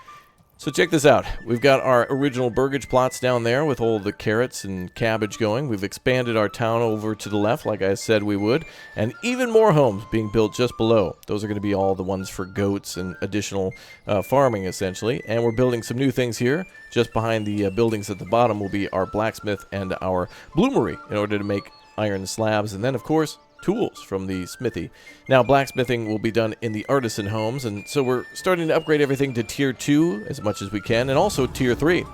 So check this out. We've got our original burgage plots down there with all the carrots and cabbage going. We've expanded our town over to the left like I said we would. And even more homes being built just below. Those are going to be all the ones for goats and additional farming essentially. And we're building some new things here. Just behind the buildings at the bottom will be our blacksmith and our bloomery in order to make iron slabs. And then of course tools from the smithy. Now blacksmithing will be done in the artisan homes, and so we're starting to upgrade everything to tier 2 as much as we can, and also tier 3.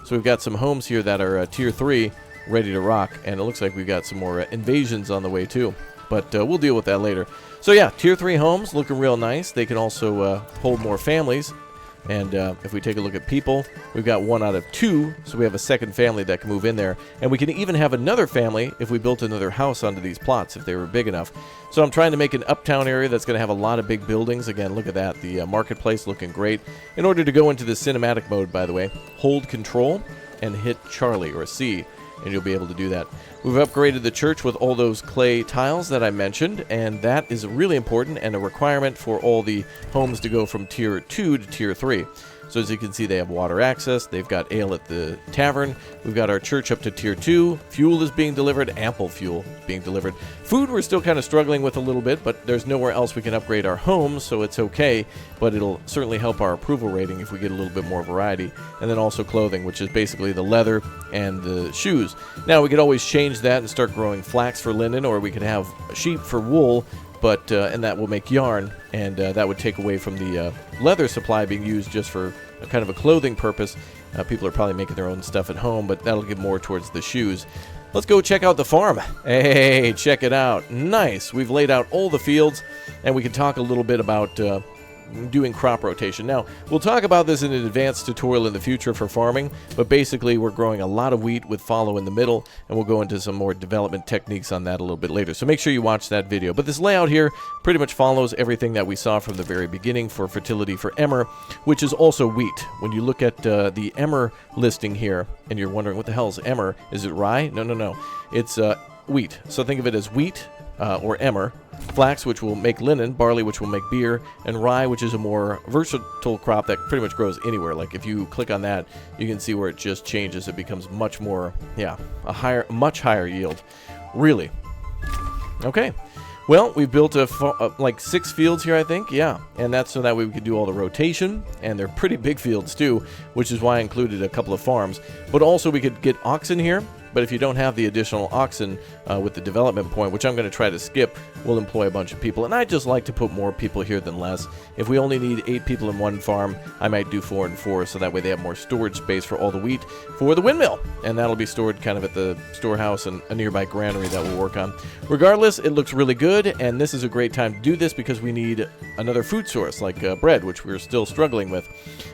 So we've got some homes here that are tier 3 ready to rock, and it looks like we've got some more invasions on the way too, but we'll deal with that later. So yeah, tier 3 homes looking real nice. They can also hold more families. And if we take a look at people, we've got 1 out of 2, so we have a second family that can move in there. And we can even have another family if we built another house onto these plots, if they were big enough. So I'm trying to make an uptown area that's going to have a lot of big buildings. Again, look at that, the marketplace looking great. In order to go into the cinematic mode, by the way, hold Control and hit Charlie, or C, and you'll be able to do that. We've upgraded the church with all those clay tiles that I mentioned, and that is really important and a requirement for all the homes to go from tier 2 to tier 3. So as you can see, they have water access, they've got ale at the tavern, we've got our church up to tier 2, fuel is being delivered, ample fuel being delivered. Food we're still kind of struggling with a little bit, but there's nowhere else we can upgrade our homes, so it's okay, but it'll certainly help our approval rating if we get a little bit more variety. And then also clothing, which is basically the leather and the shoes. Now we could always change that and start growing flax for linen, or we could have sheep for wool, but and that will make yarn, and that would take away from the leather supply being used just for a kind of a clothing purpose. People are probably making their own stuff at home, but that'll get more towards the shoes. Let's go check out the farm. Hey, check it out. Nice. We've laid out all the fields, and we can talk a little bit about doing crop rotation. Now, we'll talk about this in an advanced tutorial in the future for farming, but basically we're growing a lot of wheat with fallow in the middle, and we'll go into some more development techniques on that a little bit later. So make sure you watch that video. But this layout here pretty much follows everything that we saw from the very beginning for fertility for emmer, which is also wheat. When you look at the emmer listing here, and you're wondering what the hell is emmer, is it rye? No. It's wheat. So think of it as wheat or emmer, flax, which will make linen, barley, which will make beer, and rye, which is a more versatile crop that pretty much grows anywhere. Like if you click on that, you can see where it just changes. It becomes much more, much higher yield. Really. Okay. Well, we've built like 6 fields here, I think. Yeah, and that's so that way we could do all the rotation, and they're pretty big fields too, which is why I included a couple of farms. But also we could get oxen here. But if you don't have the additional oxen with the development point, which I'm going to try to skip, we'll employ a bunch of people. And I just like to put more people here than less. If we only need 8 people in one farm, I might do 4 and 4, so that way they have more storage space for all the wheat for the windmill. And that'll be stored kind of at the storehouse and a nearby granary that we'll work on. Regardless, it looks really good, and this is a great time to do this because we need another food source like bread, which we're still struggling with.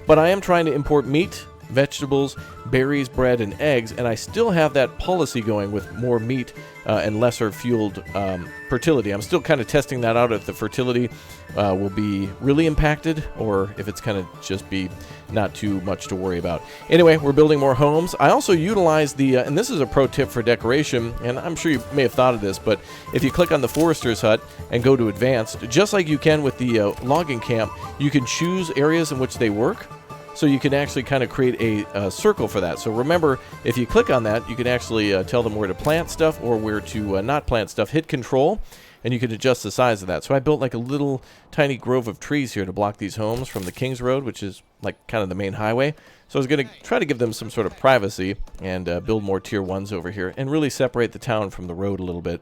But I am trying to import meat, vegetables, berries, bread, and eggs, and I still have that policy going with more meat and lesser fueled fertility. I'm still kind of testing that out if the fertility will be really impacted or if it's kind of just be not too much to worry about. Anyway, we're building more homes. I also utilize the, and this is a pro tip for decoration, and I'm sure you may have thought of this, but if you click on the forester's hut and go to advanced, just like you can with the logging camp, you can choose areas in which they work. So you can actually kind of create a circle for that. So remember, if you click on that, you can actually tell them where to plant stuff or where to not plant stuff. Hit Control, and you can adjust the size of that. So I built like a little tiny grove of trees here to block these homes from the King's Road, which is like kind of the main highway. So I was going to try to give them some sort of privacy and build more tier 1s over here and really separate the town from the road a little bit.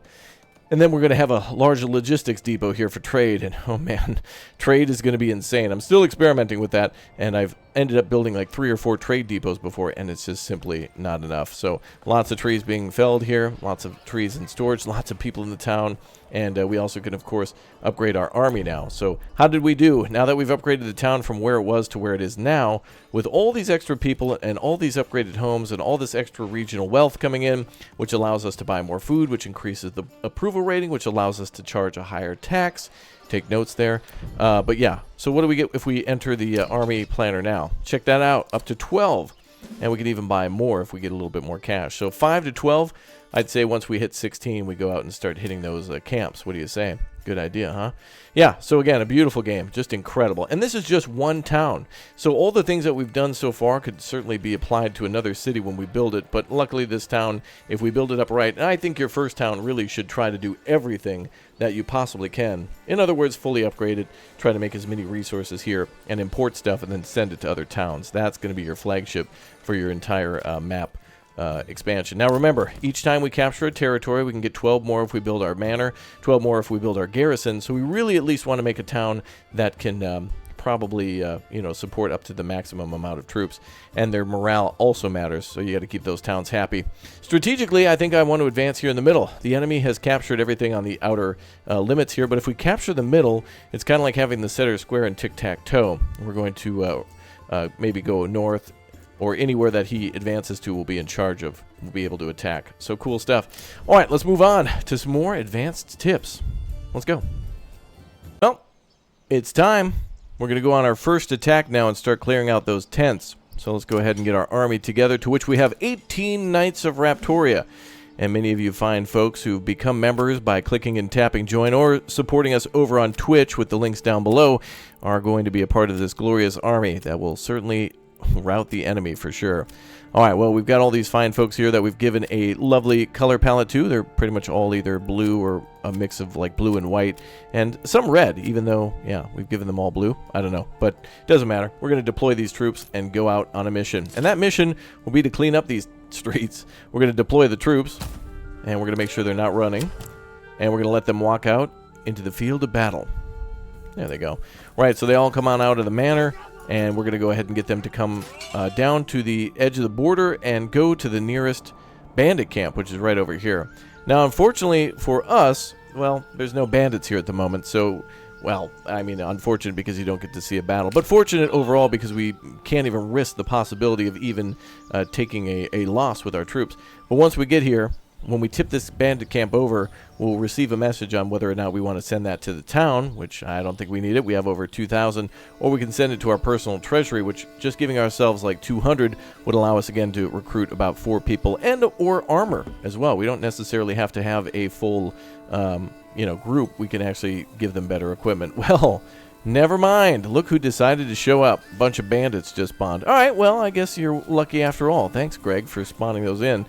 And then we're going to have a large logistics depot here for trade, and oh man, trade is going to be insane. I'm still experimenting with that, and I've ended up building like 3 or 4 trade depots before, and it's just simply not enough. So lots of trees being felled here, lots of trees in storage, lots of people in the town, and we also can, of course, upgrade our army now. So how did we do? Now that we've upgraded the town from where it was to where it is now, with all these extra people and all these upgraded homes and all this extra regional wealth coming in, which allows us to buy more food, which increases the approval rating, which allows us to charge a higher tax. Take notes there. But yeah, so what do we get if we enter the army planner now? Check that out, up to 12. And we can even buy more if we get a little bit more cash. So 5 to 12, I'd say once we hit 16, we go out and start hitting those camps. What do you say? Good idea, huh? Yeah, so again, a beautiful game. Just incredible. And this is just one town. So all the things that we've done so far could certainly be applied to another city when we build it. But luckily this town, if we build it up right, and I think your first town really should try to do everything that you possibly can. In other words, fully upgrade it, try to make as many resources here, and import stuff and then send it to other towns. That's going to be your flagship for your entire map. Expansion. Now remember, each time we capture a territory, we can get 12 more if we build our manor, 12 more if we build our garrison, so we really at least want to make a town that can probably support up to the maximum amount of troops, and their morale also matters, so you got to keep those towns happy. Strategically, I think I want to advance here in the middle. The enemy has captured everything on the outer limits here, but if we capture the middle, it's kind of like having the center square in tic-tac-toe. We're going to maybe go north, or anywhere that he advances to will be in charge of, will be able to attack. So cool stuff. All right, let's move on to some more advanced tips. Let's go. Well, it's time. We're going to go on our first attack now and start clearing out those tents. So let's go ahead and get our army together, to which we have 18 Knights of Raptoria. And many of you fine folks who've become members by clicking and tapping join, or supporting us over on Twitch with the links down below, are going to be a part of this glorious army that will certainly rout the enemy for sure. Alright, well, we've got all these fine folks here that we've given a lovely color palette to. They're pretty much all either blue or a mix of like blue and white, and some red, even though, yeah, we've given them all blue. I don't know, but it doesn't matter. We're going to deploy these troops and go out on a mission. And that mission will be to clean up these streets. We're going to deploy the troops, and we're going to make sure they're not running, and we're going to let them walk out into the field of battle. There they go. Right, so they all come on out of the manor, and we're going to go ahead and get them to come down to the edge of the border and go to the nearest bandit camp, which is right over here. Now, unfortunately for us, well, there's no bandits here at the moment, so, well, I mean, unfortunate because you don't get to see a battle, but fortunate overall because we can't even risk the possibility of even taking a loss with our troops. But once we get here, when we tip this bandit camp over, we'll receive a message on whether or not we want to send that to the town, which I don't think we need it. We have over 2,000. Or we can send it to our personal treasury, which just giving ourselves like 200 would allow us again to recruit about 4 people, and or armor as well. We don't necessarily have to have a full group. We can actually give them better equipment. Well, never mind. Look who decided to show up. A bunch of bandits just spawned. All right, well, I guess you're lucky after all. Thanks, Greg, for spawning those in.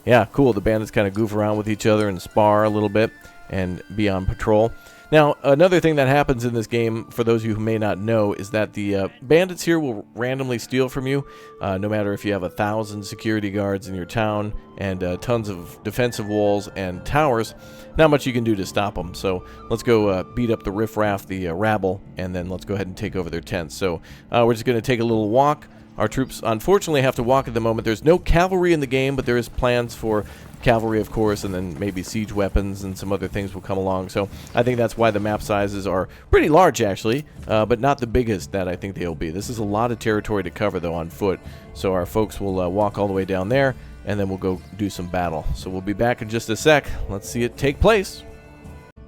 Yeah, cool. The bandits kind of goof around with each other and spar a little bit and be on patrol. Now, another thing that happens in this game, for those of you who may not know, is that the bandits here will randomly steal from you, no matter if you have 1,000 security guards in your town and tons of defensive walls and towers. Not much you can do to stop them. So let's go beat up the riffraff, the rabble, and then let's go ahead and take over their tents. So we're just going to take a little walk. Our troops, unfortunately, have to walk at the moment. There's no cavalry in the game, but there is plans for cavalry, of course, and then maybe siege weapons and some other things will come along. So I think that's why the map sizes are pretty large, actually, but not the biggest that I think they'll be. This is a lot of territory to cover, though, on foot. So our folks will walk all the way down there, and then we'll go do some battle. So we'll be back in just a sec. Let's see it take place.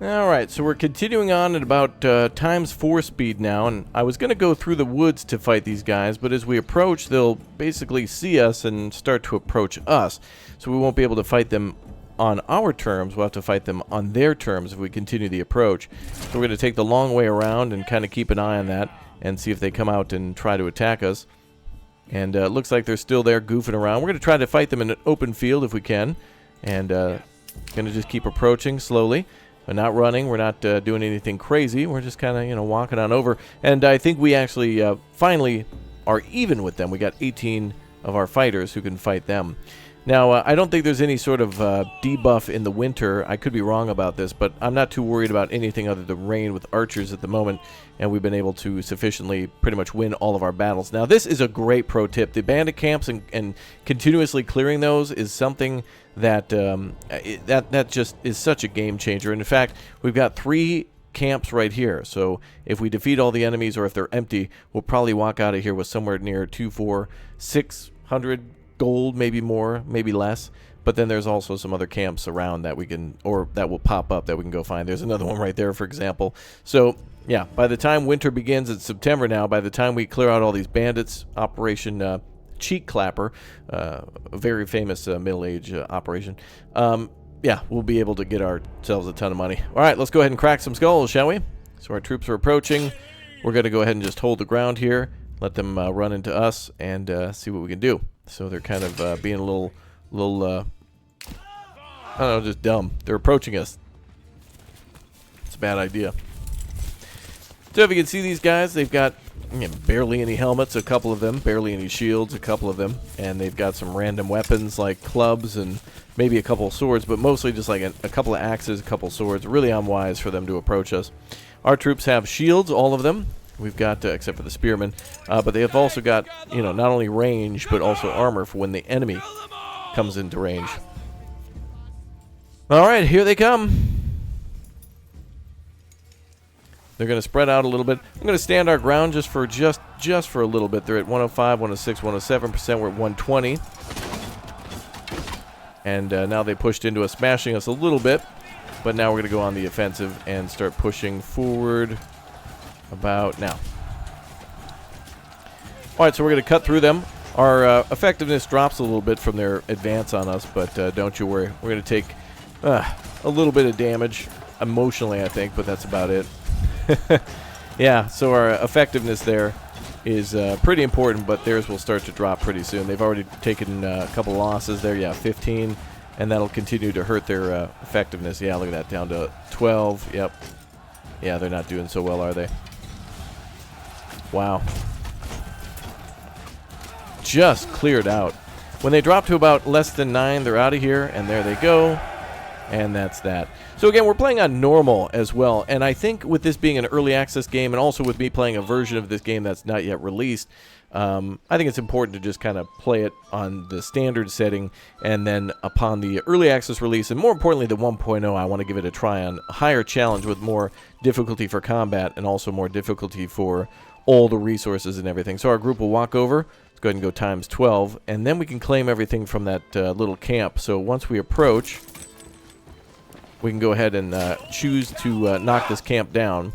Alright, so we're continuing on at about ×4 speed now, and I was going to go through the woods to fight these guys, but as we approach, they'll basically see us and start to approach us, so we won't be able to fight them on our terms. We'll have to fight them on their terms if we continue the approach. So we're going to take the long way around and kind of keep an eye on that and see if they come out and try to attack us. And it looks like they're still there goofing around. We're going to try to fight them in an open field if we can, and going to just keep approaching slowly. We're not running. We're not doing anything crazy. We're just kind of, walking on over. And I think we actually finally are even with them. We got 18 of our fighters who can fight them. Now, I don't think there's any sort of debuff in the winter. I could be wrong about this, but I'm not too worried about anything other than rain with archers at the moment, and we've been able to sufficiently pretty much win all of our battles. Now, this is a great pro tip. The bandit camps and continuously clearing those is something that that just is such a game changer. And in fact, we've got 3 camps right here. So if we defeat all the enemies, or if they're empty, we'll probably walk out of here with somewhere near 600 gold, maybe more, maybe less. But then there's also some other camps around that we can, or that will pop up that we can go find. There's another one right there, for example. So yeah, by the time winter begins, it's September now. By the time we clear out all these bandits, Operation Cheek Clapper, a very famous middle-age operation, yeah, we'll be able to get ourselves a ton of money. All right, let's go ahead and crack some skulls, shall we? So our troops are approaching. We're going to go ahead and just hold the ground here, let them run into us, and see what we can do. So they're kind of being a little, I don't know, just dumb. They're approaching us. It's a bad idea. So if you can see these guys, they've got barely any helmets, a couple of them, barely any shields, a couple of them, and they've got some random weapons like clubs and maybe a couple of swords, but mostly just like a couple of axes, a couple of swords. Really unwise for them to approach us. Our troops have shields, all of them. We've got, except for the spearmen, but they have also got, not only range, but also armor for when the enemy comes into range. All right, here they come. They're going to spread out a little bit. I'm going to stand our ground just for a little bit. They're at 105, 106, 107%. We're at 120. And now they pushed into us, smashing us a little bit. But now we're going to go on the offensive and start pushing forward about now. All right, so we're going to cut through them. Our effectiveness drops a little bit from their advance on us, but don't you worry. We're going to take a little bit of damage emotionally, I think, but that's about it. Yeah, so our effectiveness there is pretty important, but theirs will start to drop pretty soon. They've already taken a couple losses there. Yeah, 15, and that'll continue to hurt their effectiveness. Yeah, look at that, down to 12. Yep. Yeah, they're not doing so well, are they? Wow. Just cleared out. When they drop to about less than 9, they're out of here, and there they go. And that's that. So again, we're playing on normal as well, and I think with this being an early access game, and also with me playing a version of this game that's not yet released, I think it's important to just kind of play it on the standard setting, and then upon the early access release, and more importantly the 1.0, I want to give it a try on a higher challenge with more difficulty for combat, and also more difficulty for all the resources and everything. So our group will walk over. Let's go ahead and go times 12, and then we can claim everything from that little camp. So once we approach, we can go ahead and choose to knock this camp down.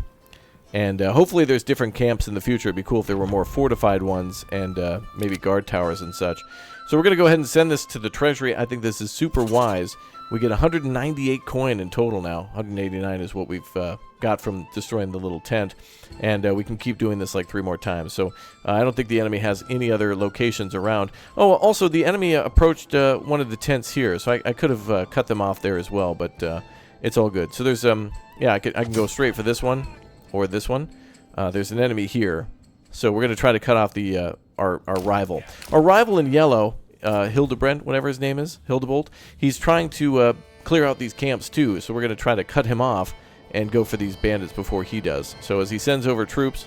And hopefully there's different camps in the future. It'd be cool if there were more fortified ones and maybe guard towers and such. So we're going to go ahead and send this to the treasury. I think this is super wise. We get 198 coin in total now. 189 is what we've got from destroying the little tent. And we can keep doing this like 3 more times. So I don't think the enemy has any other locations around. Oh, also the enemy approached one of the tents here. So I could have cut them off there as well, but it's all good. So there's, yeah, I can go straight for this one or this one. There's an enemy here. So we're going to try to cut off the our rival. Our rival in yellow, Hildebrand, whatever his name is, Hildebolt, he's trying to clear out these camps too. So we're going to try to cut him off and go for these bandits before he does. So as he sends over troops,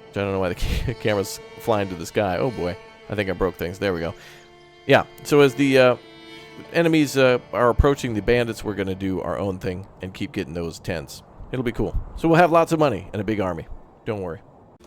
which I don't know why the camera's flying to the sky. Oh boy, I think I broke things. There we go. Yeah, so as the enemies are approaching the bandits, we're going to do our own thing and keep getting those tents. It'll be cool. So we'll have lots of money and a big army. Don't worry.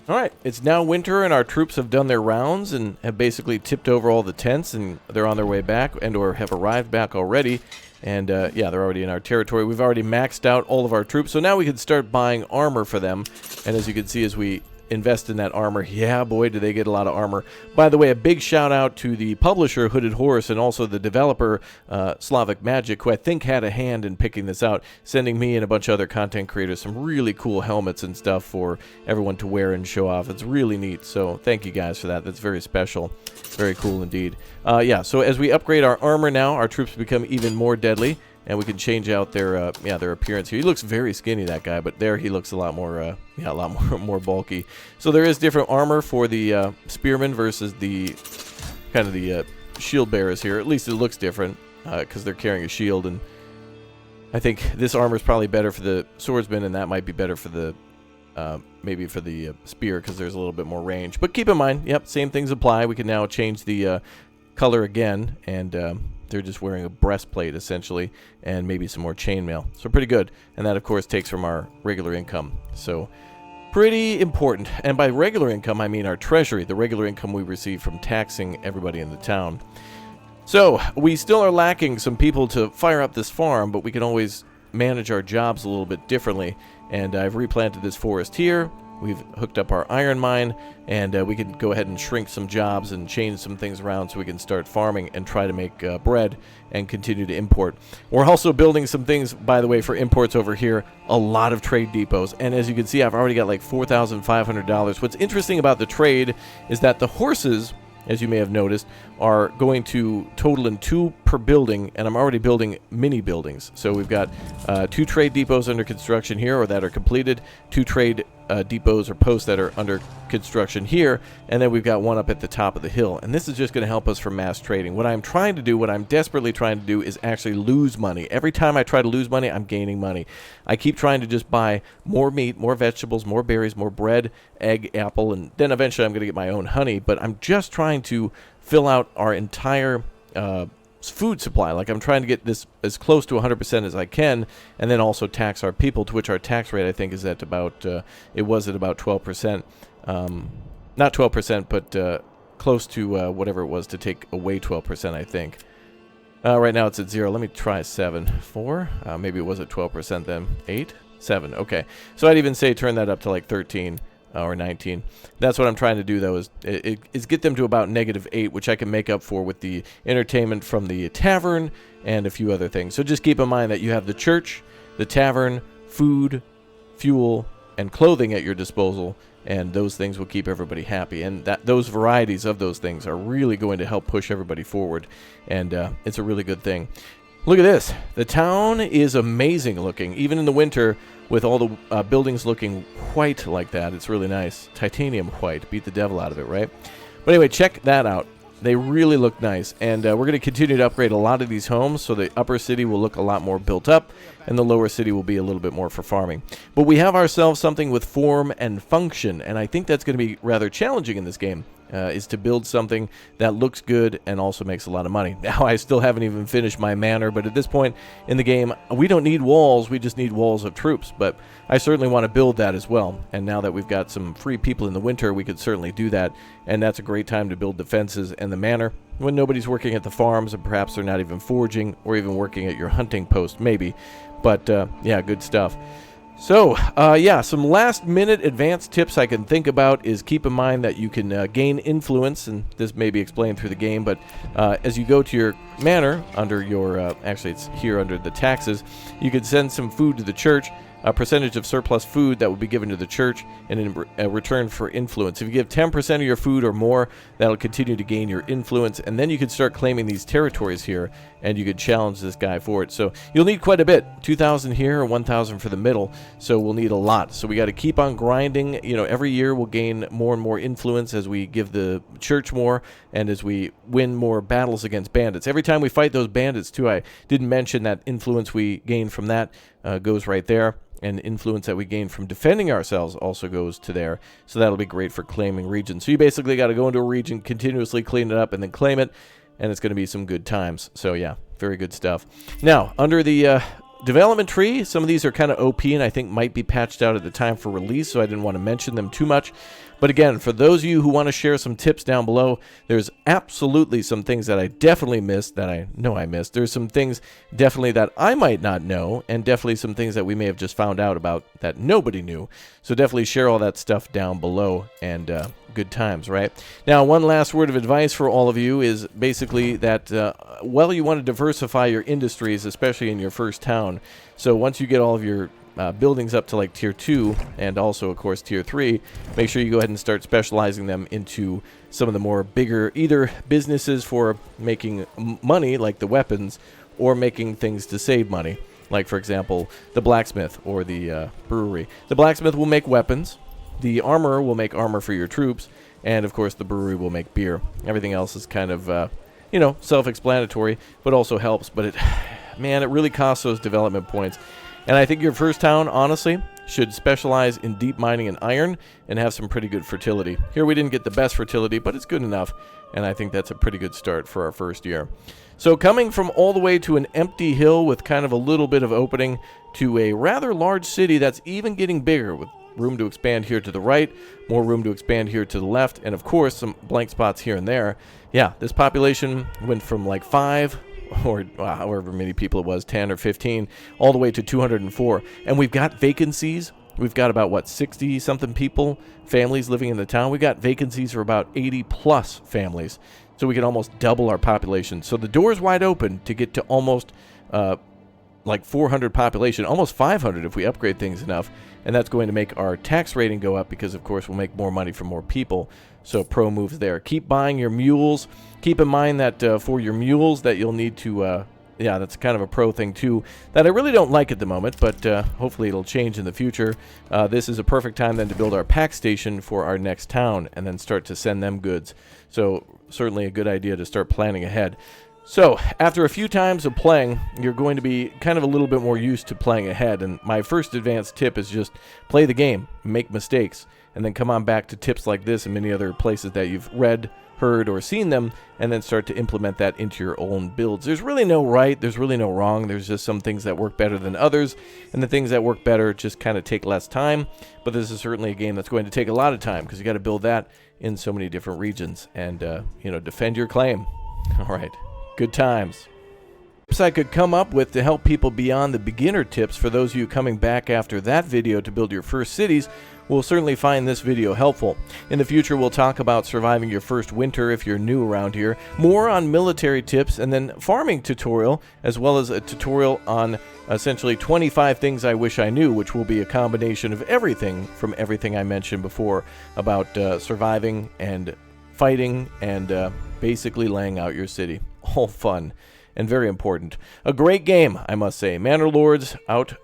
All right, it's now winter, and our troops have done their rounds and have basically tipped over all the tents, and they're on their way back and or have arrived back already. And, yeah, they're already in our territory. We've already maxed out all of our troops, so now we can start buying armor for them. And as you can see, as we invest in that armor, yeah, boy, do they get a lot of armor. By the way, a big shout out to the publisher, Hooded Horse, and also the developer, Slavic Magic, who I think had a hand in picking this out, sending me and a bunch of other content creators some really cool helmets and stuff for everyone to wear and show off. It's really neat, so thank you guys for that. That's very special. Very cool indeed. Yeah, so as we upgrade our armor now, our troops become even more deadly, and we can change out their their appearance here. He looks very skinny, that guy, but there he looks a lot more more bulky. So there is different armor for the spearmen versus the kind of the shield bearers here. At least it looks different because they're carrying a shield, and I think this armor is probably better for the swordsman, and that might be better for the maybe for the spear because there's a little bit more range. But keep in mind, yep, same things apply. We can now change the color again, and they're just wearing a breastplate, essentially, and maybe some more chainmail. So pretty good. And that, of course, takes from our regular income. So pretty important. And by regular income, I mean our treasury, the regular income we receive from taxing everybody in the town. So we still are lacking some people to fire up this farm, but we can always manage our jobs a little bit differently. And I've replanted this forest here. We've hooked up our iron mine, and we can go ahead and shrink some jobs and change some things around so we can start farming and try to make bread and continue to import. We're also building some things, by the way, for imports over here, a lot of trade depots. And as you can see, I've already got like $4,500. What's interesting about the trade is that the horses, as you may have noticed, are going to total in 2 per building, and I'm already building mini buildings. So we've got 2 trade depots under construction here, or that are completed, 2 trade depots or posts that are under construction here, and then we've got one up at the top of the hill. And this is just going to help us for mass trading. What I'm trying to do, what I'm desperately trying to do, is actually lose money. Every time I try to lose money, I'm gaining money. I keep trying to just buy more meat, more vegetables, more berries, more bread, egg, apple, and then eventually I'm going to get my own honey. But I'm just trying to fill out our entire food supply. Like, I'm trying to get this as close to 100% as I can, and then also tax our people, to which our tax rate, I think, is at about, it was at about 12%. Not 12%, but close to whatever it was to take away 12%, I think. Right now it's at 0. Let me try 7. 4? Maybe it was at 12% then. 8? 7. Okay. So I'd even say turn that up to like 13. Or 19. That's what I'm trying to do, though, is get them to about -8, which I can make up for with the entertainment from the tavern and a few other things. So just keep in mind that you have the church, the tavern, food, fuel, and clothing at your disposal, and those things will keep everybody happy. And those varieties of those things are really going to help push everybody forward, and it's a really good thing. Look at this. The town is amazing looking, even in the winter, with all the buildings looking white like that. It's really nice. Titanium white. Beat the devil out of it, right? But anyway, check that out. They really look nice. And we're going to continue to upgrade a lot of these homes, so the upper city will look a lot more built up, and the lower city will be a little bit more for farming. But we have ourselves something with form and function, and I think that's going to be rather challenging in this game. Is to build something that looks good and also makes a lot of money. Now, I still haven't even finished my manor, but at this point in the game, we don't need walls, we just need walls of troops. But I certainly want to build that as well. And now that we've got some free people in the winter, we could certainly do that. And that's a great time to build defenses and the manor when nobody's working at the farms, and perhaps they're not even foraging or even working at your hunting post, maybe. But yeah, good stuff. So, yeah, some last-minute advanced tips I can think about is keep in mind that you can gain influence, and this may be explained through the game, but as you go to your manor, under your, actually it's here under the taxes, you could send some food to the church, a percentage of surplus food that will be given to the church and in return for influence. If you give 10% of your food or more, that'll continue to gain your influence, and then you can start claiming these territories here, and you could challenge this guy for it. So you'll need quite a bit, 2,000 here or 1,000 for the middle, so we'll need a lot. So we got to keep on grinding. You know, every year we'll gain more and more influence as we give the church more, and as we win more battles against bandits. Every time we fight those bandits, too, I didn't mention that influence we gain from that goes right there. And influence that we gain from defending ourselves also goes to there. So that'll be great for claiming regions. So you basically got to go into a region, continuously clean it up, and then claim it. And it's going to be some good times. So yeah, very good stuff. Now, under the development tree, some of these are kind of OP and I think might be patched out at the time for release. So I didn't want to mention them too much. But again, for those of you who want to share some tips down below, there's absolutely some things that I definitely missed, that I know I missed. There's some things definitely that I might not know, and definitely some things that we may have just found out about that nobody knew. So definitely share all that stuff down below, and good times, right? Now, one last word of advice for all of you is basically that, well, you want to diversify your industries, especially in your first town. So once you get all of your buildings up to like tier 2 and also of course tier 3, make sure you go ahead and start specializing them into some of the more bigger either businesses for making money like the weapons, or making things to save money, like for example the blacksmith or the brewery. The blacksmith will make weapons, the armorer will make armor for your troops, and of course the brewery will make beer. Everything else is kind of you know, self-explanatory, but also helps. But it really costs those development points. And I think your first town, honestly, should specialize in deep mining and iron and have some pretty good fertility. Here we didn't get the best fertility, but it's good enough, and I think that's a pretty good start for our first year. So coming from all the way to an empty hill with kind of a little bit of opening to a rather large city that's even getting bigger, with room to expand here to the right, more room to expand here to the left, and of course some blank spots here and there. Yeah, this population went from like 5 or however many people it was, 10 or 15, all the way to 204. And we've got vacancies we've got about, what, 60-something people, families living in the town. We've got vacancies for about 80-plus families. So we can almost double our population. So the door's wide open to get to almost like 400 population, almost 500 if we upgrade things enough. And that's going to make our tax rating go up because, of course, we'll make more money from more people. So pro moves there. Keep buying your mules. Keep in mind that for your mules that you'll need to... yeah, that's kind of a pro thing, too, that I really don't like at the moment, but hopefully it'll change in the future. This is a perfect time then to build our pack station for our next town and then start to send them goods. So certainly a good idea to start planning ahead. So after a few times of playing, you're going to be kind of a little bit more used to playing ahead. And my first advanced tip is just play the game, make mistakes, and then come on back to tips like this and many other places that you've read, heard, or seen them, and then start to implement that into your own builds. There's really no right, there's really no wrong. There's just some things that work better than others, and the things that work better just kind of take less time. But this is certainly a game that's going to take a lot of time because you got to build that in so many different regions and defend your claim. All right, good times. Tips I could come up with to help people beyond the beginner tips for those of you coming back after that video to build your first cities will certainly find this video helpful. In the future, we'll talk about surviving your first winter if you're new around here, more on military tips, and then farming tutorial, as well as a tutorial on essentially 25 things I wish I knew, which will be a combination of everything from everything I mentioned before about surviving and fighting and basically laying out your city. All fun and very important. A great game, I must say. Manor Lords out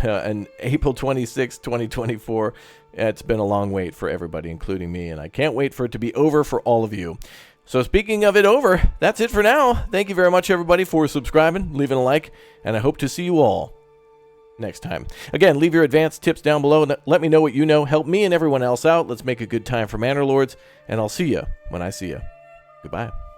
on April 26, 2024. It's been a long wait for everybody, including me, and I can't wait for it to be over for all of you. So speaking of it over, that's it for now. Thank you very much, everybody, for subscribing, leaving a like, and I hope to see you all next time. Again, leave your advanced tips down below and let me know what you know. Help me and everyone else out. Let's make a good time for Manor Lords, and I'll see you when I see you. Goodbye.